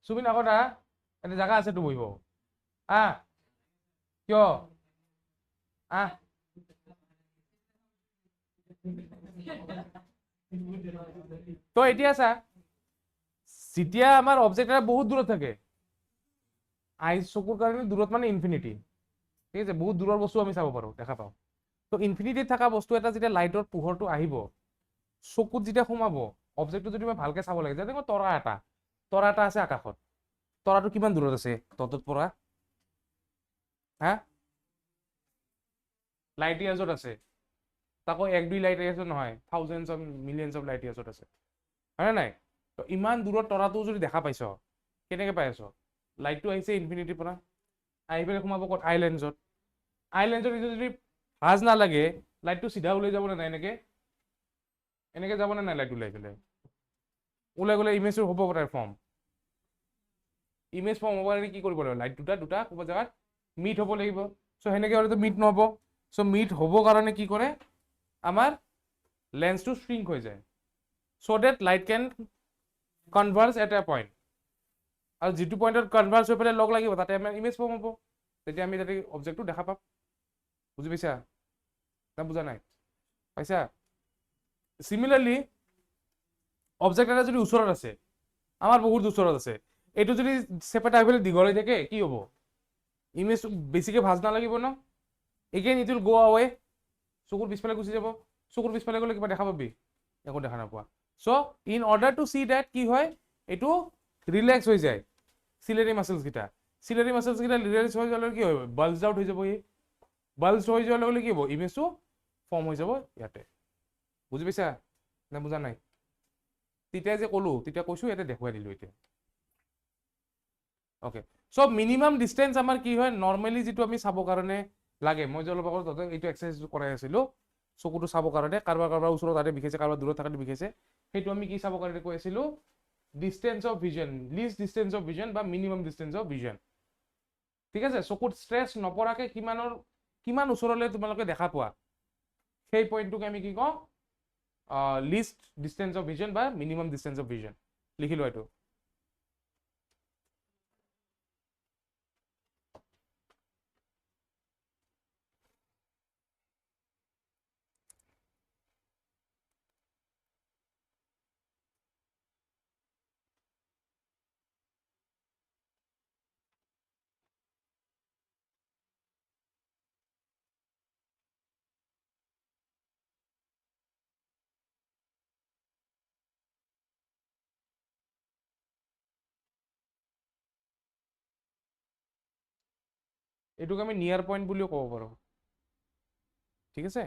সুবিন আগত আহ, এটা জাগা আছে তো বহিব, আহ কিয় আহ, তো এতিয়া চা, যেতিয়া আমাৰ অবজেক্ট এটা বহুত দূৰত থাকে, আইজ চকুৰ কাৰণে দূৰত মানে ইনফিনিটি, ঠিক আছে, বহুত দূৰৰ বস্তু আমি চাব পাৰো, দেখা পাওঁ। তো ইনফিনিটিত থকা বস্তু এটা যেতিয়া লাইটৰ পোহৰটো আহিব, চকুত যেতিয়া সোমাব, অবজেক্টটো যদি মই ভালকে চাব লাগে, যেনে তৰা এটা আছে আকাশত, তৰাটো কিমান দূৰত আছে তহঁতৰ পৰা, হা, লাইট ইয়াৰ্ছত আছে, তাকো 1-2 লাইট ইয়াৰ্ছত নহয়, thousands of millions of light ইয়াৰ্ছত আছে, হয় নাই। তো ইমান দূৰত তৰাটো যদি দেখা পাইছ, কেনেকে পাই আছ, লাইটটো আহিছে ইনফিনিটিৰ পৰা, আহি পেলাই সোমাব ক'ত, আই লেন্সত, আই লেন্সত যদি ভাজ নালাগে, লাইটটো চিধা ওলাই যাব নে নাই, এনেকে এনেকে যাব নে নাই, লাইট ওলাই পেলাই, ওলাই গ'লে ইমেজটো হ'ব তাৰ ফৰ্ম, ইমেজ ফৰ্ম হ'ব কাৰণে কি কৰিব লাগিব, লাইট দুটা দুটা ক'ৰবাত জেগাত মিট হ'ব লাগিব। চ' সেনেকে হ'লেতো মিট নহ'ব, চ' মিট হ'ব কাৰণে কি কৰে, আমাৰ লেন্সটো শ্ৰিংক হৈ যায়, so' that light can converge at a point, আৰু যিটো পইণ্টত কনভাৰ্জ হৈ পেলাই লগ লাগিব, তাতে আমাৰ ইমেজ ফৰ্ম হ'ব, তেতিয়া আমি তাতে অবজেক্টটো দেখা পাম। বুজি পাইছা না, বুজা নাই, পাইছা। চিমিলাৰলি অবজেক্ট এটা যদি ওচৰত আছে, আমাৰ বহুত ওচৰত আছে, এইটো যদি চেপেটা হৈ পেলাই দীঘল হৈ থাকে, কি হ'ব, ইমেজটো বেছিকে ভাজ নালাগিব ন, এগেইন ইট উইল গ আৱে, চকুৰ পিছফালে গুচি যাব, চকুৰ পিছফালে গ'লে কিবা দেখা পাবি, একো দেখা নাপোৱা। So' in order to see that কি হয়, এইটো ৰিলেক্স হৈ যায়, চিলেৰী মাচলছ কেইটা, চিলেৰী মাচলছ কেইটা ৰিলেক্স হৈ যোৱাৰ লগে কি হয়, বাল্জ আউট হৈ যাব, বাল্জ হৈ যোৱাৰ লগে কি হ'ব, ইমেজটো ফৰ্ম হৈ যাব ইয়াতে। বুজি পাইছা নে বুজা নাই, তেতিয়া যে ক'লো, তেতিয়া কৈছো, ইয়াতে দেখুৱাই দিলো এতিয়া। অ'কে, চ' মিনিমাম ডিষ্টেঞ্চ আমাৰ কি হয়, নৰ্মেলি যিটো আমি চাবৰ কাৰণে লাগে, মই যে অলপ আগত এইটো এক্সাৰচাইজ কৰাই আছিলো, চকুটো চাবৰ কাৰণে, কাৰোবাৰ ওচৰত তাতে বিষাইছে, কাৰোবাৰ দূৰত থাকাতে বিষাইছে, সেইটো আমি কি চাবৰ কাৰণে কৈ আছিলো, distance of vision, list distance of vision বা মিনিমাম ডিষ্টেঞ্চ অফ ভিজন, ঠিক আছে। চকুত ষ্ট্ৰেছ নপৰাকে কিমান ওচৰলৈ তোমালোকে দেখা পোৱা, সেই পইণ্টটোকে আমি কি কওঁ, লিষ্ট ডিষ্টেঞ্চ অফ ভিজন বা মিনিমাম ডিষ্টেঞ্চ অফ ভিজন, লিখিলো এইটো। এইটোক আমি নিয়াৰ পইণ্ট বুলিও ক'ব পাৰো, ঠিক আছে।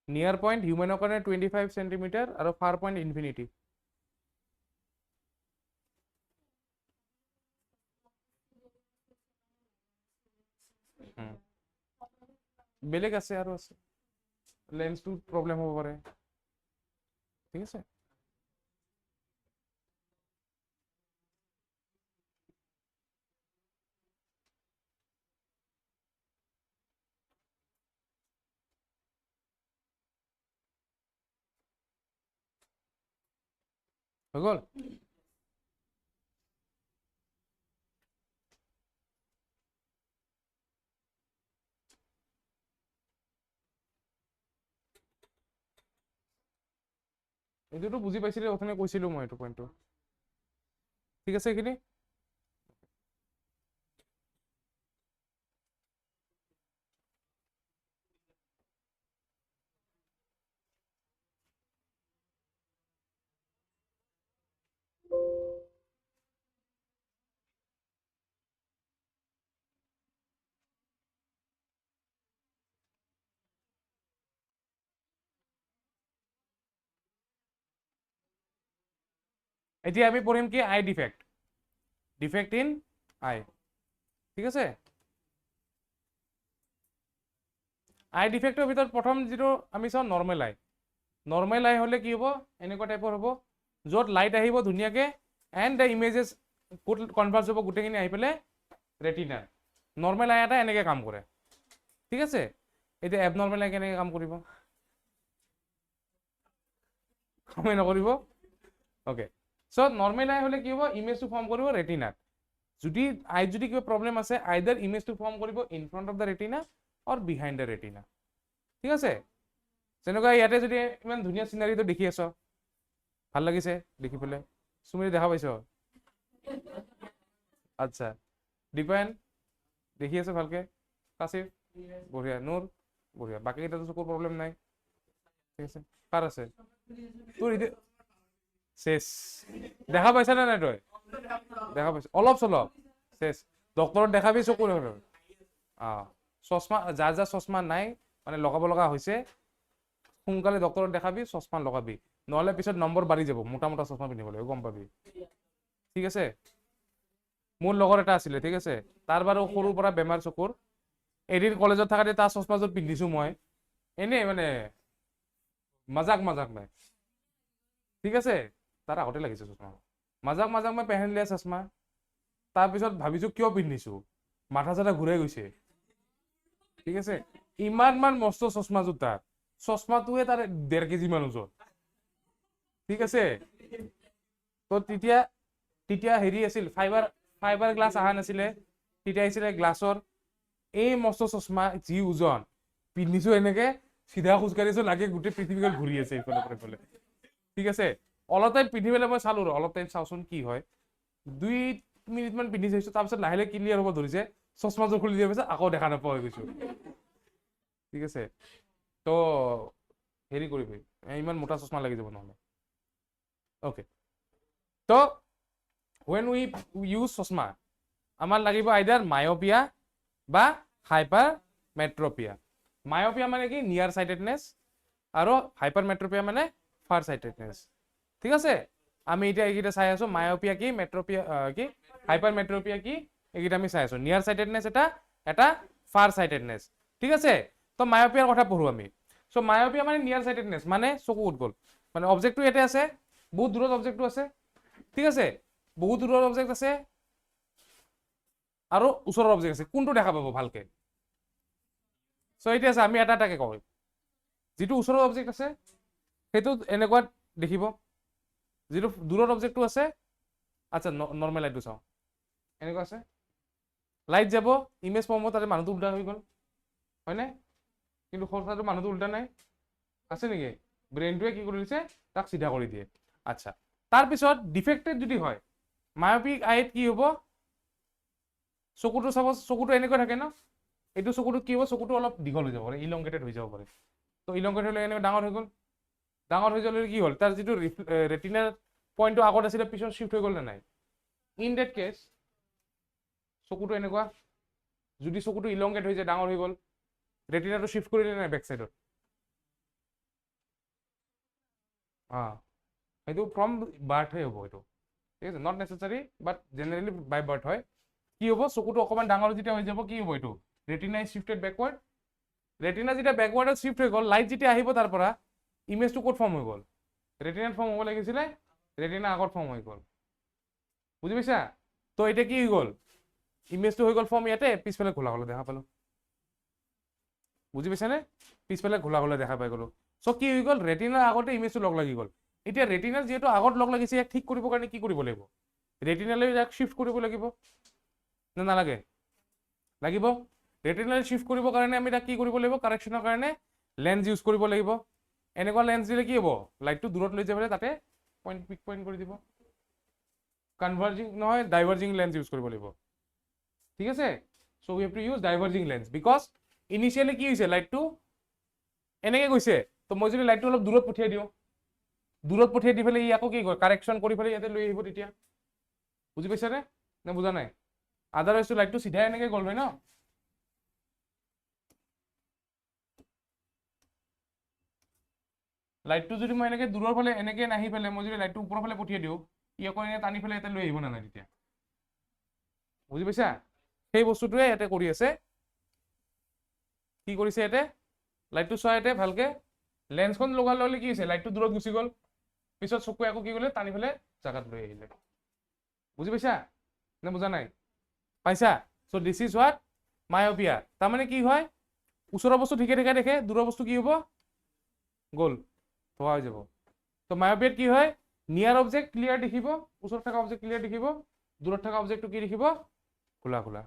নিয়াৰ পইণ্ট হিউমেনৰ কাৰণে 25 চেণ্টিমিটাৰ আৰু ফাৰ পইণ্ট ইনফিনিটি। বেলেগ আছে আৰু আছে, লেন্সটো প্ৰব্লেম হ'ব পাৰে, ঠিক আছে। হৈ গ'ল। এইটোতো বুজি পাইছিলে, অথনি কৈছিলো মই এইটো পইণ্টটো, ঠিক আছে এইখিনি। এতিয়া আমি পঢ়িম কি আই ডিফেক্ট, ডিফেক্ট ইন আই, ঠিক আছে। আই ডিফেক্টৰ ভিতৰত প্ৰথম যিটো আমি চাওঁ নৰ্মেল আই। নৰ্মেল আই হ'লে কি হ'ব, এনেকুৱা টাইপৰ হ'ব, য'ত লাইট আহিব ধুনীয়াকে এণ্ড দ্য ইমেজেছ ক'ত কনভাৰ্জ হ'ব গোটেইখিনি আহি পেলাই ৰেটিনা। নৰ্মেল আই এটা এনেকৈ কাম কৰে, ঠিক আছে। এতিয়া এবনৰ্মেল আই কেনেকৈ কাম কৰিব, কামেই নকৰিব। অ'কে, চ' নৰ্মেল আই হ'লে কি হ'ব, ইমেজটো ফৰ্ম কৰিব ৰেটিনাত। যদি আইত যদি কিবা প্ৰব্লেম আছে, আইদাৰ ইমেজটো ফৰ্ম কৰিব in front of the retina or behind the retina, ঠিক আছে। যেনেকুৱা ইয়াতে যদি ইমান ধুনীয়া চিনাৰীটো দেখি আছ, ভাল লাগিছে দেখি পেলাই, চুমিৰে দেখা পাইছ, আচ্ছা, দীপায়ন দেখি আছে ভালকে, কাশিফ বঢ়িয়া, নূৰ বঢ়িয়া, বাকী কেইটাতো চকুৰ প্ৰব্লেম নাই, ঠিক আছে। কাৰ আছে তোৰ চেচ, দেখা পাইছা নে নাই তই, দেখা পাইছ অলপ চলপ, চেচ ডক্তৰক দেখাবি চকুৰ। চশমা যাৰ যাৰ চশমা নাই মানে লগাব লগা হৈছে, সোনকালে ডক্তৰক দেখাবি, চশমা লগাবি, নহ'লে পিছত নম্বৰ বাঢ়ি যাব, মোটা মোটা চশমা পিন্ধিব লাগিব, গম পাবি, ঠিক আছে। মোৰ লগৰ এটা আছিলে, ঠিক আছে, তাৰ বাৰু সৰুৰ পৰা বেমাৰ চকুৰ। এদিন কলেজত থাকোঁতে তাৰ চশমাযোৰ পিন্ধিছো মই, এনেই মানে মজাক নাই, ঠিক আছে, তাৰ আগতে লাগিছে চশমা, মজাক মই পেহেন লিয়া চশমা। তাৰপিছত ভাবিছো কিয় পিন্ধিছো, মাথা চাথা ঘূৰাই গৈছে, ঠিক আছে। ইমান মস্ত চশমাযোৰ তাৰ, চশমাটোৱে তাৰ 1.5 কেজি মান ওজন, ঠিক আছে। তো তেতিয়া হেৰি আছিল, ফাইবাৰ গ্লাছ অহা নাছিলে, তেতিয়া আহিছিলে গ্লাছৰ। এই মস্ত চশমা, যি ওজন, পিন্ধিছো এনেকে, চিধা খোজকাঢ়িছো, লাগে গোটেই পৃথিৱীখন ঘূৰি আছে এইফালে পৰা এইফালে, ঠিক আছে। অলপ টাইম পিন্ধি পেলাই মই চালো, অলপ টাইম চাওচোন কি হয়, 2 মিনিট মান পিন্ধি চাইছো, তাৰপিছত লাহে লাহে ক্লিয়াৰ হ'ব ধৰিছে, চশমাযোৰ খুলি দিয়া পিছত আকৌ দেখা নোপোৱা হৈ গৈছো, ঠিক আছে। তো হেৰি কৰিবি, ইমান মোটা চশমা লাগি যাব নহ'লে, অ'কে। তো when we use চশমা, আমাৰ লাগিব আইদাৰ মায়োপিয়া বা হাইপাৰ মেট্ৰপিয়া। মায়োপিয়া মানে কি, নিয়াৰ চাইটেডনেছ, আৰু হাইপাৰ মেট্ৰপিয়া মানে ফাৰ চাইটেডনেছ, ঠিক আছে। আমি এতিয়া এইকেইটা চাই আছো, মায়োপিয়া কি, মেট্ৰপিয়া কি, হাইপাৰ মেট্ৰপিয়া কি, এইকেইটা আমি চাই আছো। নিয়াৰ চাইটেডনেছ এটা ফাৰ চাইটেডনেছ, ঠিক আছে। তো মায়োপিয়াৰ কথা পঢ়ো আমি। চ' মায়োপিয়া মানে নিয়াৰ চাইটেডনেছ, মানে চকু ক'ত গ'ল, মানে অবজেক্টটো ইয়াতে আছে, বহুত দূৰত অবজেক্টটো আছে, ঠিক আছে, বহুত দূৰৰ অবজেক্ট আছে আৰু ওচৰৰ অবজেক্ট আছে, কোনটো দেখা পাব ভালকে। চ' এতিয়া আছে, আমি এটা এটাকে কওঁ, যিটো ওচৰৰ অবজেক্ট আছে সেইটো এনেকুৱা দেখিব, যিটো দূৰৰ অবজেক্টটো আছে, আচ্ছা নৰ্মেল লাইটটো চাওঁ, এনেকুৱা আছে, লাইট যাব, ইমেজ ফৰ্ম হ'ব, তাতে মানুহটো উল্টা হৈ গ'ল, হয়নে? কিন্তু সঁচাটো মানুহটো উল্টা নাই, আছে নেকি? ব্ৰেইনটোৱে কি কৰি দিছে, তাক চিধা কৰি দিয়ে, আচ্ছা। তাৰপিছত ডিফেক্টেড যদি হয়, মায়োপিক আইত কি হ'ব, চকুটো চাব, চকুটো এনেকৈ থাকে ন, এইটো চকুটো কি হ'ব, চকুটো অলপ দীঘল হৈ যাব পাৰে, ইলংগেটেড হৈ যাব পাৰে। তো ইলংগেটেড হ'লে এনেকৈ ডাঙৰ হৈ গ'ল, ডাঙৰ হৈ যোৱাৰ কি হ'ল, তাৰ যিটো ৰেটিনাৰ পইণ্টটো আগত আছিলে পিছত শ্বিফ্ট হৈ গ'ল নে নাই। ইন ডেট কেছ চকুটো এনেকুৱা, যদি চকুটো ইলংগেট হৈ যায়, ডাঙৰ হৈ গ'ল, ৰেটিনাটো শ্বিফ্ট কৰিলে নাই বেক চাইডত, সেইটো ফ্ৰম বাৰ্থহে হ'ব এইটো, ঠিক আছে, not necessary but generally by birth হয়। কি হ'ব, চকুটো অকণমান ডাঙৰ যেতিয়া হৈ যাব, কি হ'ব, এইটো ৰেটিনা ইজ শ্বিফ্টেড বেকৱাৰ্ড। ৰেটিনা যেতিয়া বেকৱাৰ্ডত শ্বিফ্ট হৈ গ'ল, লাইট যেতিয়া আহিব তাৰ পৰা, ইমেজটো ক'ত ফৰ্ম হৈ গ'ল, ৰেটিনাত ফৰ্ম হ'ব লাগিছিলে, ৰেটিনা আগত ফৰ্ম হৈ গ'ল, বুজি পাইছা। তো এতিয়া কি হৈ গ'ল, ইমেজটো হৈ গ'ল ফৰ্ম ইয়াতে, পিছফালে ঘোলা ঘোলা দেখা পালো, বুজি পাইছানে, পিছফালে ঘোলা ঘোলা দেখা পাই গ'লো। চ' কি হৈ গ'ল, ৰেটিনাৰ আগতে ইমেজটো লগ লাগি গ'ল। এতিয়া ৰেটিনাৰ যিহেতু আগত লগ লাগিছে, ইয়াক ঠিক কৰিবৰ কাৰণে কি কৰিব লাগিব, ৰেটিনালৈ ইয়াক শ্বিফ্ট কৰিব লাগিব নে নালাগে, লাগিব। ৰেটিনালৈ শ্বিফ্ট কৰিবৰ কাৰণে আমি তাক কি কৰিব লাগিব, কাৰেকশ্যনৰ কাৰণে লেন্স ইউজ কৰিব লাগিব। এনেকুৱা লেন্স দিলে কি হ'ব, লাইটটো দূৰত লৈ যাব তাতে পিক পইণ্ট কৰি দিব, কনভাৰ্জিং নহয়, ডাইভাৰ্জিং লেন্স ইউজ কৰিব লাগিব, ঠিক আছে। So' we have to use diverging lens, because initially কি হৈছে, লাইটটো এনেকে গৈছে, তো মই যদি লাইটটো অলপ দূৰত পঠিয়াই দিওঁ, দূৰত পঠিয়াই দি পেলাই ই আকৌ কি কৰে, কাৰেকশ্যন কৰি পেলাই ইয়াতে লৈ আহিব, তেতিয়া বুজি পাইছানে নে বুজা নাই। আদাৰৱাইজটো লাইটটো চিধাই এনেকে গ'ল হয় ন। লাইটটো যদি মই এনেকে দূৰৰ ফালে এনেকে নাহি পেলাই মই যদি লাইটটো ওপৰৰ ফালে পঠিয়াই দিওঁ, ই আকৌ এনে টানি পেলাই ইয়াতে লৈ আহিব নালাগে তেতিয়া বুজি পাইছা সেই বস্তুটোৱে ইয়াতে কৰি আছে কি কৰিছে ইয়াতে লাইটটো চোৱা ইয়াতে ভালকে লেন্সখন লগাৰ লগে কি হৈছে লাইটটো দূৰত গুচি গ'ল পিছত চকুৱে আকৌ কি কৰিলে টানি পেলাই জাগাত লৈ আহিলে বুজি পাইছা নে বুজা নাই পাইছা so this is what myopia তাৰমানে কি হয় ওচৰৰ বস্তু ঠিকে ঠিকে দেখে দূৰৰ বস্তু কি হ'ব গ'ল ধোৱা হৈ যাব তো মায়োপিয়াত কি হয় নিয়াৰ অবজেক্ট ক্লিয়াৰ দেখিব ওচৰত থকা অবজেক্ট ক্লিয়াৰ দেখিব দূৰত থকা অবজেক্টটো কি দেখিব খোলা খোলা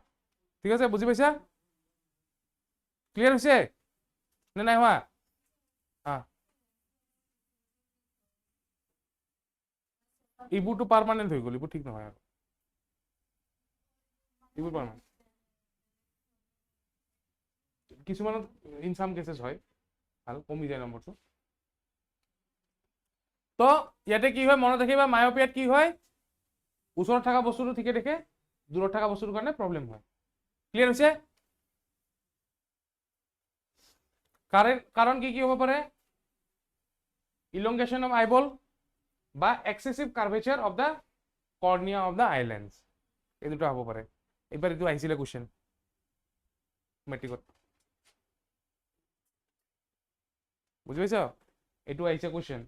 ঠিক আছে বুজি পাইছা ক্লিয়াৰ হৈছে নে নাই হোৱা এইবোৰটো পাৰ্মানেণ্ট হৈ গ'ল এইবোৰ ঠিক নহয় আৰু এইবোৰ পাৰ্মানেণ্ট কিছুমানত ইন সাম কেसेছ হয় ভাল কমি যায় নম্বৰটো তো ইয়াতে কি হয় মনত ৰাখিবা মায়োপিয়াত কি হয় ওচৰত থকা বস্তুটো ঠিকে দেখে দূৰত থকা বস্তুটোৰ কাৰণে প্ৰব্লেম হয় ক্লিয়াৰ হৈছে কাৰণ কি কি হ'ব পাৰে ইলংগেশ্যন অফ আইবল বা excessive curvature of the cornea of the eye lens এই দুটা হ'ব পাৰে এইবাৰ এইটো আহিছিলে কুৱেশ্যন মেট্ৰিকত বুজি পাইছ এইটো আহিছে কুৱেশ্যন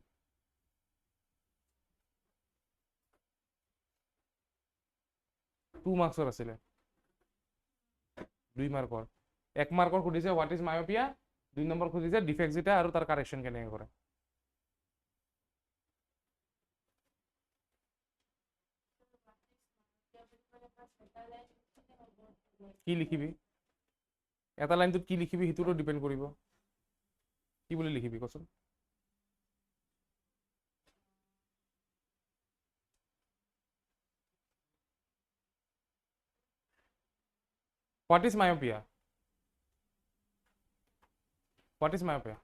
2 মাৰ্কছৰ আছিলে 2 মাৰ্কৰ 1 মাৰ্কৰ সুধিছে হোৱাট ইজ মায়োপিয়া 2 নম্বৰ সুধিছে ডিফেক্ট যেটা আৰু তাৰ কাৰেকশ্যন কেনেকৈ কৰে কি লিখিবি এটা লাইনটোত কি লিখিবি সেইটোতো ডিপেন্ড কৰিব কি বুলি লিখিবি কচোন What is myopia? What is myopia?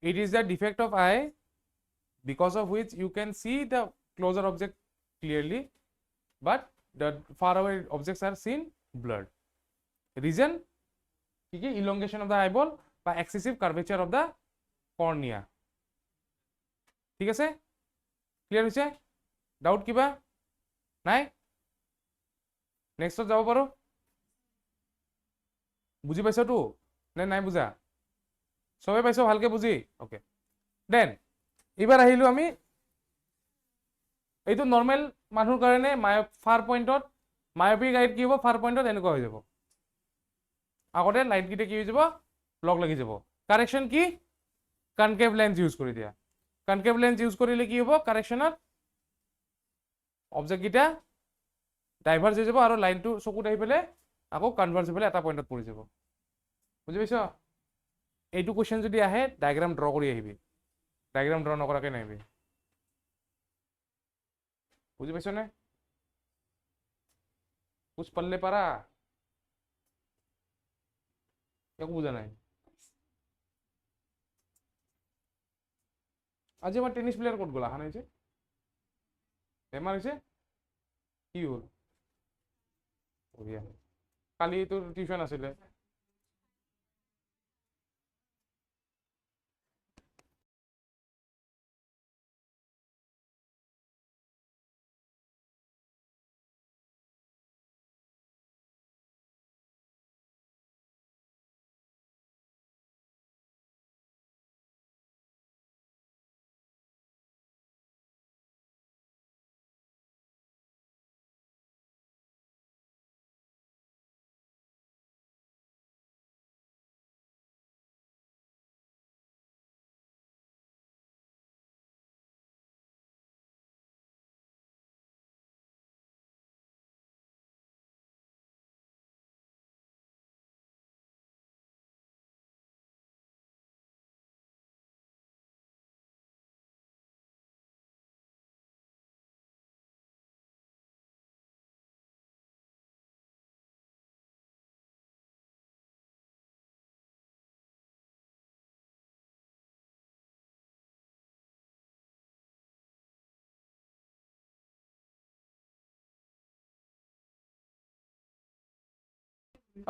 It is the defect of eye because of which you can see the closer object clearly, but the far away objects are seen blurred. Reason? Elongation of the eyeball by excessive curvature of the cornea. ঠিক আছে ক্লিয়াৰ হৈছে ডাউট কিবা নাই নেক্সটত যাব পাৰো বুজি পাইছো তো নে নাই বুজা সবে পাইছো ভালকে বুজি ওকে দেন এবাৰ আহিলো আমি এইটো নৰ্মেল মানুহৰ কাৰণে ফাৰ পইণ্টত মায়োপিক আইত কি হ'ব ফাৰ পইণ্টত এনেকুৱা হৈ যাব আগতে লাইট গিটা কি হৈ যাব লগ লাগি যাব কাৰেকশ্যন কি কনকেভ লেন্স ইউজ কৰি দিয়া কনকেভ লেন্স ইউজ কৰিলে কি হ'ব কাৰেকশ্যনত অবজেক্ট গিটা ডাইভাৰ্জ হৈ যাব আৰু লাইনটো চকুত আহি পেলাই আকৌ কনভাৰ্জ হৈ পেলাই এটা পইণ্টত পৰি যাব বুজি পাইছ এইটো কুৱেশ্যন যদি আহে ডায়াগ্ৰাম ড্ৰ কৰি আহিবি ডায়াগ্ৰাম ড্ৰ নকৰাকৈ নাহিবি বুজি পাইছ নে বুজ পারলে পারা একো বুঝা নাই আজি আমার টেনিস প্লেয়ার ক'ত গ'ল অহা নাই যে বেমাৰ হৈছে কি হ'ল বঢ়িয়া কালি তোৰ টিউচন আছিলে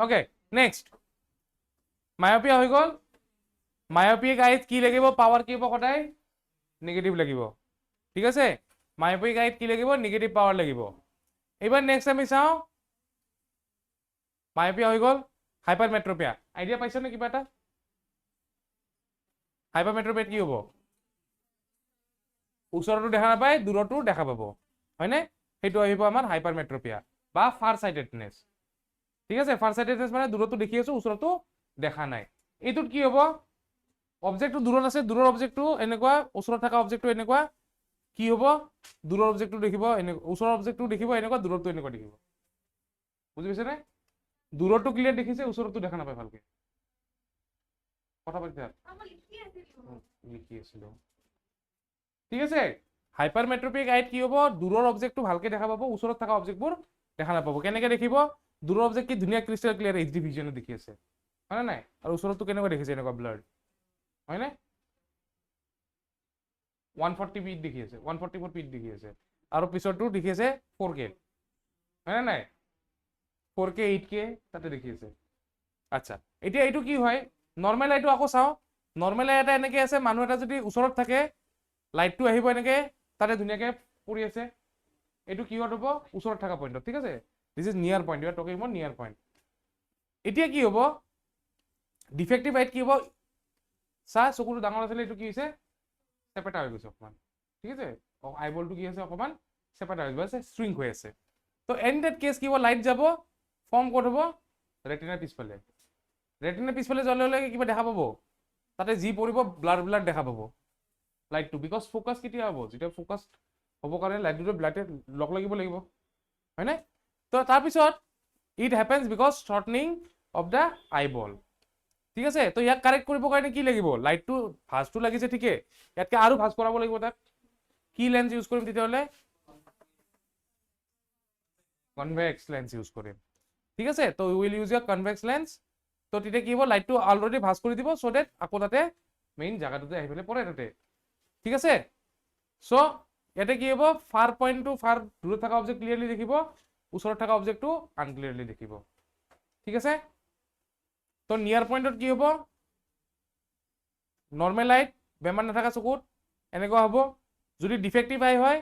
ওকে নেক্সট মায়োপিয়া হৈ গ'ল মায়োপিক আইত কি লাগিব পাৱাৰ কি হ'ব সদায় নেগেটিভ লাগিব ঠিক আছে মায়োপিক আইত কি লাগিব নিগেটিভ পাৱাৰ লাগিব এবাৰ নেক্সট আমি চাওঁ মায়োপিয়া হৈ গ'ল হাইপাৰমেট্ৰপিয়া আইডিয়া পাইছ নে কিবা এটা হাইপাৰমেট্ৰপিয়াত কি হ'ব ওচৰতো দেখা নাপায় দূৰতো দেখা পাব হয়নে সেইটো আহিব আমাৰ হাইপাৰমেট্ৰপিয়া বা ফাৰ সাইটেডনেছ ঠিক আছে ফাৰ সাইটেডনেছ মানে দূৰতো দেখি আছো ওচৰতো দেখা নাই এইটোত কি হ'ব অবজেক্টটো দূৰত আছে দূৰৰ অবজেক্টটো এনেকুৱা ওচৰত থকা অবজেক্টটো এনেকুৱা কি হ'ব দূৰৰ অবজেক্টটো দেখিব ওচৰৰ অবজেক্টটো দেখিব এনেকুৱা দূৰতো এনেকুৱা দেখিব বুজি পাইছে নে দূৰতো ক্লিয়াৰ দেখিছে ওচৰতো দেখা নাপায় ভালকে কথা পাতি লিখি আছিলো ঠিক আছে হাইপাৰমেট্ৰপিক আইত কি হ'ব দূৰৰ অবজেক্টটো ভালকে দেখা পাব ওচৰত থকা অবজেক্টবোৰ দেখা নাপাব কেনেকে দেখিব দূৰৰ অবজেক্ট কি ধুনীয়া ক্ৰিষ্টেল ক্লিয়াৰ এইচডি ভিজনত দেখি আছে হয় নাই আৰু ওচৰতো কেনেকুৱা দেখিছে এনেকুৱা ব্লাৰ হয়নে 140 পিট দেখি আছে 144 পিট দেখি আছে আৰু পিছৰটো দেখি আছে 4K হয় নাই 4K 8K তাতে দেখি আছে আচ্ছা এতিয়া এইটো কি হয় নৰ্মেল লাইটটো আকৌ চাওঁ নৰ্মেল লাইট এটা এনেকে আছে মানুহ এটা যদি ওচৰত থাকে লাইটটো আহিব এনেকে তাতে ধুনীয়াকে পৰি আছে এইটো কিহত হ'ব ওচৰত থকা পইণ্টত ঠিক আছে this is near point you are talking about near point এতিয়া কি হ'ব ডিফেক্টিভ লাইট কি হ'ব চা চকুটো ডাঙৰ আছিলে এইটো কি হৈছে চেপেটা হৈ গৈছে অকমান ঠিক আছে আইবলটো কি আছে অকমান চেপেটা হৈ গৈছে শ্ৰিংক হৈ আছে তো এন ডেট কেছ কি হ'ব লাইট যাব ফৰ্ম ক'ত হ'ব ৰেটিনাৰ পিছফালে ৰেটিনাৰ পিছফালে জ্বলে কিবা দেখা পাব তাতে যি পৰিব ব্লাৰ ব্লাৰ দেখা পাব লাইটটো বিকজ ফ'কাছ কেতিয়া হ'ব যেতিয়া ফ'কাছ হ'ব কাৰণে লাইটটো ব্লাডে লগ লাগিব লাগিব হয়নে তো তাৰপিছত it happens because shortening of the eyeball ঠিক আছে তো ইয়াক কাৰেক্ট কৰিবৰ কাৰণে কি লাগিব লাইটটো ভাঁজটো লাগিছে ঠিকে ইয়াতকে আৰু ভাঁজ কৰাব লাগিব তাক কি লেন্স ইউজ কৰিম তেতিয়াহ'লে কনভেক্স লেন্স ইউজ কৰিম ঠিক আছে তো will use year convex lens তো তেতিয়া কি হ'ব লাইটটো অলৰেডি ভাঁজ কৰি দিব চ' ডেট আকৌ তাতে মেইন জাগাটোতে আহি পেলাই পৰে তাতে ঠিক আছে চ' ইয়াতে কি হ'ব ফাৰ পইণ্টটো ফাৰ দূৰত থকা অবজেক্ট ক্লিয়াৰলি দেখিব ওচৰত থকা অবজেক্টটো আনক্লিয়াৰলি দেখিব ঠিক আছে তো নিয়াৰ পইণ্টত কি হ'ব নৰ্মেল লাইট বেমাৰ নাথাকা চকুত এনেকুৱা হ'ব যদি ডিফেক্টিভ আই হয়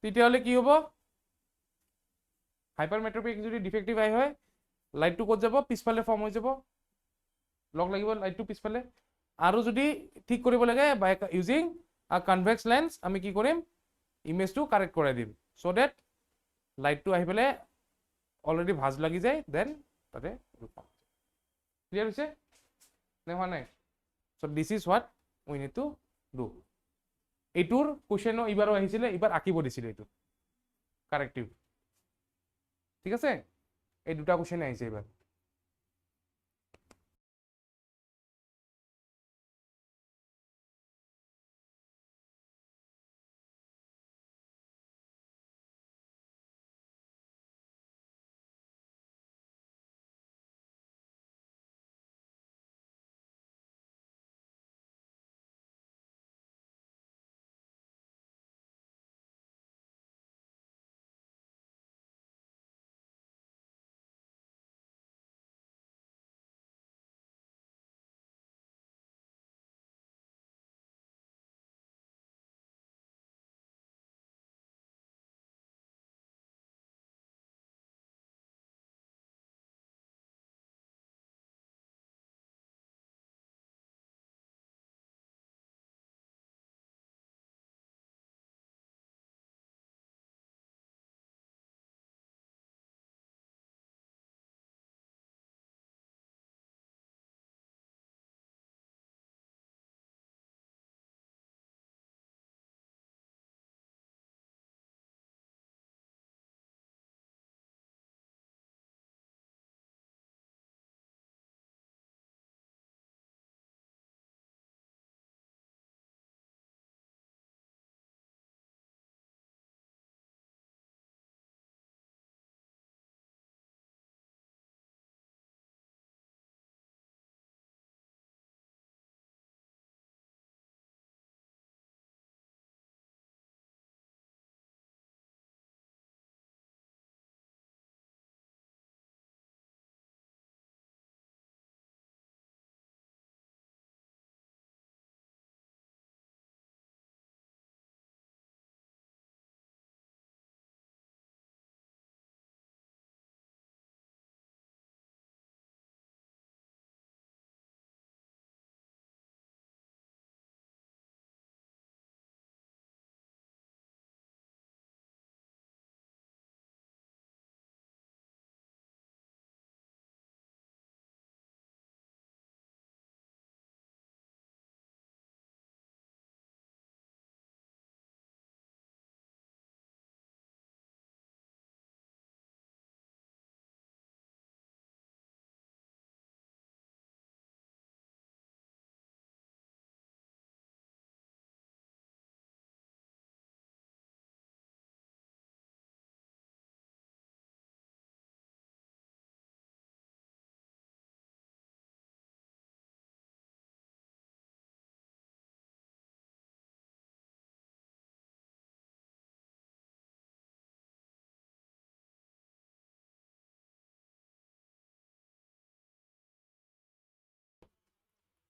তেতিয়াহ'লে কি হ'ব হাইপাৰমেট্ৰপিক যদি ডিফেক্টিভ আই হয় লাইটটো ক'ত যাব পিছফালে ফৰ্ম হৈ যাব লগ লাগিব লাইটটো পিছফালে আৰু যদি ঠিক কৰিব লাগে বাই ইউজিং আ কনভেক্স লেন্স আমি কি কৰিম ইমেজটো কাৰেক্ট কৰাই দিম চ' ডেট লাইটটো আহি পেলাই অলৰেডি ভাঁজ লাগি যায় দেন তাতে ক্লিয়াৰ হৈছে নে হোৱা নাই so' this is what we need to do এইটোৰ কুৱেশ্যনো এইবাৰো আহিছিলে এইবাৰ আঁকিব দিছিলে এইটো কাৰেক্টিভ ঠিক আছে এই দুটা কুৱেশ্যন আহিছে এইবাৰ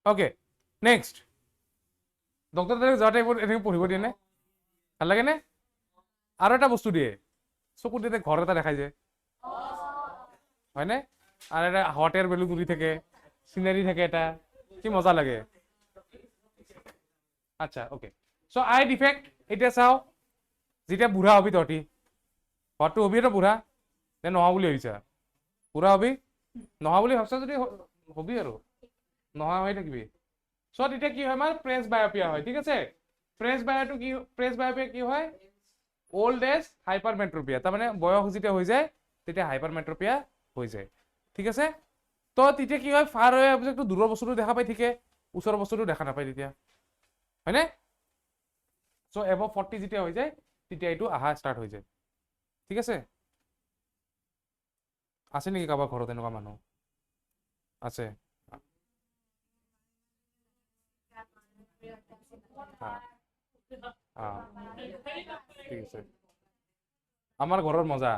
অ'কে নেক্সট ডক্টৰ তাতে যোৱা টাইপত এনেকৈ পঢ়িব দিয়ে নে ভাল লাগে নে আৰু এটা বস্তু দিয়ে চকুত এতিয়া ঘৰ এটা দেখাই যায় হয়নে আৰু এটা হট এয়াৰ বেলুন উৰি থাকে চিনাৰী থাকে এটা কি মজা লাগে আচ্ছা অ'কে চ' আই ডিফেক্ট এতিয়া চাওঁ যেতিয়া বুঢ়া হবি তহঁতি হোৱাটো হবি এটা বুঢ়া নে নহা বুলি ভাবিছা বুঢ়া হবি নহা বুলি ভাবছা যদি হবি আৰু নহা হৈ থাকিবি চ' তেতিয়া কি হয় আমাৰ প্ৰেছ বায়'পিয়া হয় ঠিক আছে প্ৰেছ বায়'পিয়া কি হয় অল্ড এজ হাইপাৰমেট্ৰপিয়া তাৰমানে বয়স যেতিয়া হৈ যায় তেতিয়া হাইপাৰমেট্ৰপিয়া হৈ যায় ঠিক আছে তো তেতিয়া কি হয় ফাৰ হৈ অবজেক্টটো দূৰৰ বস্তুটো দেখা পাই ঠিকে ওচৰৰ বস্তুটো দেখা নাপায় তেতিয়া হয়নে চ' এব 40 যেতিয়া হৈ যায় তেতিয়া এইটো আহা ষ্টাৰ্ট হৈ যায় ঠিক আছে আছে নেকি কাৰোবাৰ ঘৰত এনেকুৱা মানুহ আছে ঠিক আছে আমাৰ ঘৰৰ মজা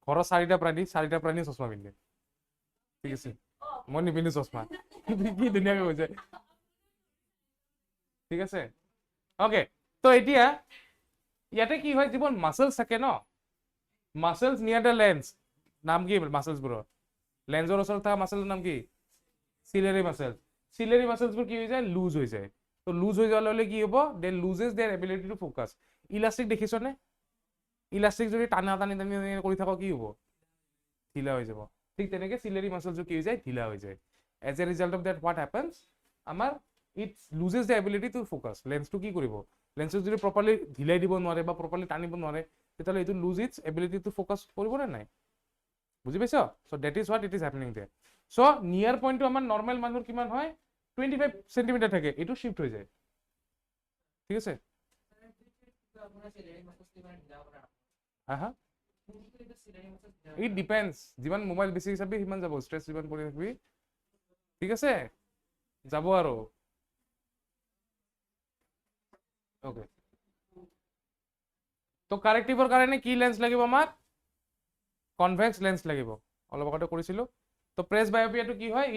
ঘৰৰ চাৰিটা প্ৰাণী চশমা পিন্ধে ঠিক আছে মই নিপিন্ধো চশমা কি ধুনীয়াকৈ কৈছে ঠিক আছে অ'কে তো এতিয়া ইয়াতে কি হয় যিবোৰ মাচলছ থাকে ন মাচলছ নিয়াৰ দ্য লেন্স নাম কি মাচলছবোৰৰ লেন্সৰ ওচৰত থকা মাচলৰ নাম কি চিলেৰী মাচলছবোৰ কি হৈ যায় লুজ হৈ যায় তো লুজ হৈ যোৱাৰ লগে কি হ'ব they loses their ability to focus elastic দেখিছনে ইলাষ্টিক যদি টানি কৰি থাক কি হ'ব ঢিলা হৈ যাব ঠিক তেনেকে চিলেৰী মাচলছবোৰ কি হৈ যায় ঢিলা হৈ যায় as a result of that what happens আমাৰ it loses the ability to focus লেন্সটো কি কৰিব লেন্সটো যদি প্ৰপাৰলি ঢিলাই দিব নোৱাৰে বা প্ৰপাৰলি টানিব নোৱাৰে তেতিয়াহ'লে এইটো lose its ability to focus কৰিবনে নাই বুজি পাইছ so' that is what it is happening there so' near পইণ্টটো আমাৰ নৰ্মেল মানুহৰ কিমান হয় 25 চেণ্টিমিটাৰ থাকে এইটো শিফ্ট হৈ যায় ঠিক আছে হা হা ইট ডিপেণ্ডছ যিমান মোবাইল বেছি চাবি সিমান যাব ষ্ট্ৰেছ যিমান কৰি থাকিবি ঠিক আছে যাব আৰু অ'কে তো কাৰেক্টিভৰ কাৰণে কি লেন্স লাগিব আমাক কনভেক্স লেন্স লাগিব অলপ আগতে কৰিছিলোঁ তো প্ৰেছ বায়'পিয়াটো কি হয়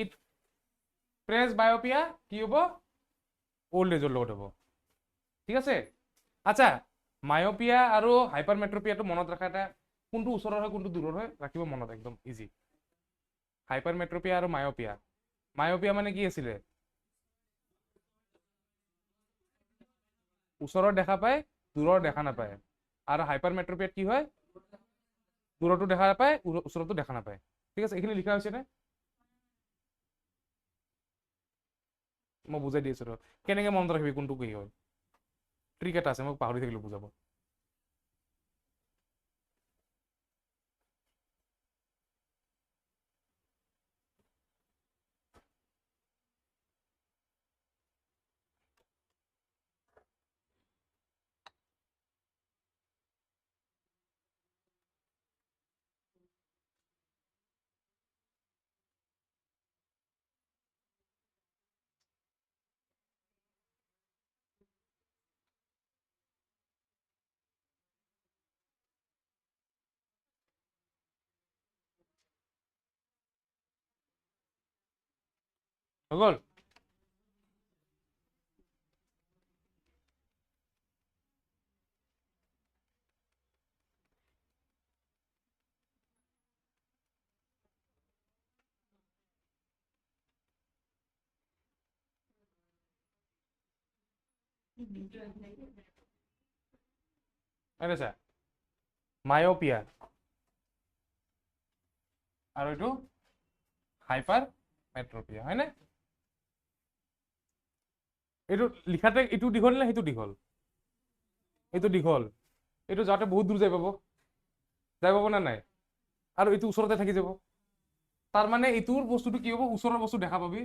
প্ৰেছ বায়'পিয়া কি হ'ব অল্ড এজৰ লগত হ'ব ঠিক আছে আচ্ছা মায়'পিয়া আৰু হাইপাৰমেট্ৰপিয়াটো মনত ৰখা এটা কোনটো ওচৰৰ হয় কোনটো দূৰৰ হয় ৰাখিব মনত একদম ইজি হাইপাৰমেট্ৰপিয়া আৰু মায়'পিয়া মানে কি আছিলে ওচৰৰ দেখা পায় দূৰৰ দেখা নাপায় আৰু হাইপাৰমেট্ৰপিয়াত কি হয় দূৰতো দেখা নাপায় ওচৰতো দেখা নাপায় ঠিক আছে এইখিনি লিখা হৈছে নে মই বুজাই দি আছো কেনেকে মনত ৰাখিবি কোনটো কি হয় ট্ৰিক এটা আছে মই পাহৰি থাকিলো বুজাব হৈ গ'ল চা মায়'পিয়া আৰু এইটো হাইপাৰমেট্ৰপিয়া হয়নে এইটো লিখাতে এইটো দীঘল নে সেইটো দীঘল এইটো দীঘল এইটো যাওঁতে বহুত দূৰ যাই পাব নে নাই আৰু এইটো ওচৰতে থাকি যাব তাৰ মানে এইটোৰ বস্তুটো কি হ'ব ওচৰৰ বস্তু দেখা পাবি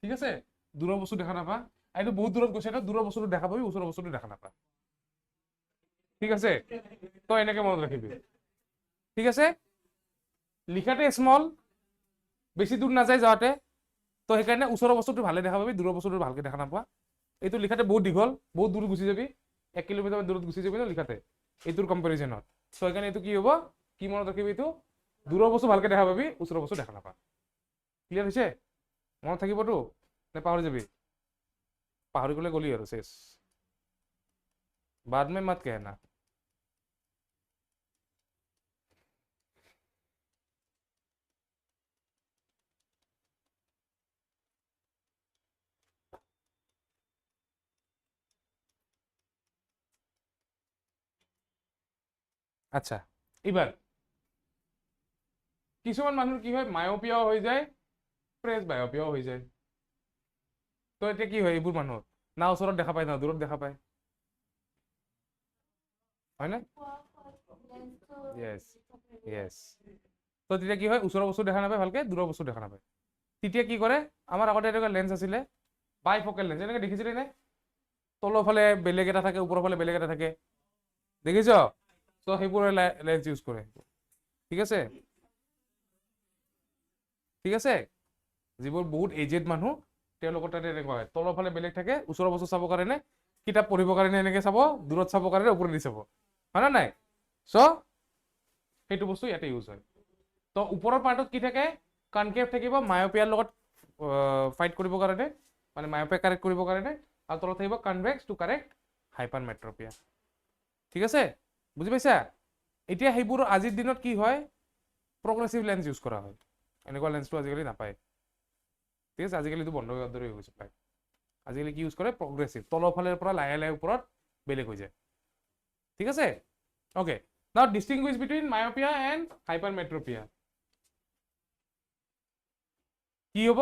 ঠিক আছে দূৰৰ বস্তু দেখা নাপা এইটো বহুত দূৰত গৈছে এটা দূৰৰ বস্তুটো দেখা পাবি ওচৰৰ বস্তুটো দেখা নাপা ঠিক আছে তই এনেকে মনত ৰাখিবি ঠিক আছে লিখাতে স্মল বেছি দূৰ নাযায় যাওঁতে তো সেইকাৰণে ওচৰৰ বস্তুটো ভালে দেখা পাবি দূৰৰ বস্তুটো ভালকে দেখা নাপা এইটো লিখাতে বহুত দীঘল বহুত দূৰ গুচি যাবি 1 কিলোমিটাৰ দূৰত গুচি যাবি ন লিখাতে এইটোৰ কম্পেৰিজনত চ' সেইকাৰণে এইটো কি হ'ব কি মনত ৰাখিবি এইটো দূৰৰ বস্তু ভালকে দেখা পাবি ওচৰৰ বস্তু দেখা নাপা ক্লিয়াৰ হৈছে মনত থাকিবতো নে পাহৰি যাবি? পাহৰি গ'লে গলি আৰু শেষ। बाद में मत कहना। আচ্ছা, এবাৰ কিছুমান মানুহৰ কি হয়, মায়োপিয়াও হৈ যায়, প্ৰেছ বায়োপিয়াও হৈ যায়। তো এতিয়া কি হয় এইবোৰ মানুহৰ? না ওচৰত দেখা পায় না দূৰত দেখা পায়, হয় না? য়েছ য়েছ। তো তেতিয়া কি হয়, ওচৰৰ বস্তু দেখা নাপায় ভালকে, দূৰৰ বস্তু দেখা নাপায়। তেতিয়া কি কৰে, আমাৰ আগতে এনেকুৱা লেন্স আছিলে, বাইফকেল লেন্স, এনেকৈ দেখিছিলি নে? তলৰ ফালে বেলেগ এটা থাকে, ওপৰৰ ফালে বেলেগ এটা থাকে, দেখিছ? তো সেইবোৰে লেন্স ইউজ কৰে, ঠিক আছে? ঠিক আছে, যিবোৰ বহুত এজেড মানুহ তেওঁলোকৰ তাতে এনেকুৱা হয়, তলৰ ফালে বেলেগ থাকে, ওচৰৰ বস্তু চাবৰ কাৰণে, কিতাপ পঢ়িবৰ কাৰণে এনেকৈ চাব, দূৰত চাবৰ কাৰণে ওপৰেদি চাব, হয় না নাই? চ' সেইটো বস্তু ইয়াতে ইউজ হয়। তো ওপৰৰ পাৰ্টত কি থাকে, কনকেভ থাকিব মায়োপিয়াৰ লগত ফাইট কৰিবৰ কাৰণে, মানে মায়োপিয়া কাৰেক্ট কৰিবৰ কাৰণে, আৰু তলত থাকিব কনভেক্স টু কাৰেক্ট হাইপাৰমেট্ৰপিয়া। ঠিক আছে, বুজি পাইছা? এতিয়া সেইবোৰ আজিৰ দিনত কি হয়, প্ৰগ্ৰেছিভ লেন্স ইউজ কৰা হয়, এনেকুৱা লেন্সটো আজিকালি নাপায়। ঠিক আছে, আজিকালি এইটো বন্ধ হৈ দৰে হৈ গৈছে প্ৰায়। আজিকালি কি ইউজ কৰে, প্ৰগ্ৰেছিভ, তলৰ ফালৰ পৰা লাহে লাহে ওপৰত বেলেগ হৈ যায়। ঠিক আছে, অ'কে। নাও distinguish between myopia and hypermetropia. কি হ'ব,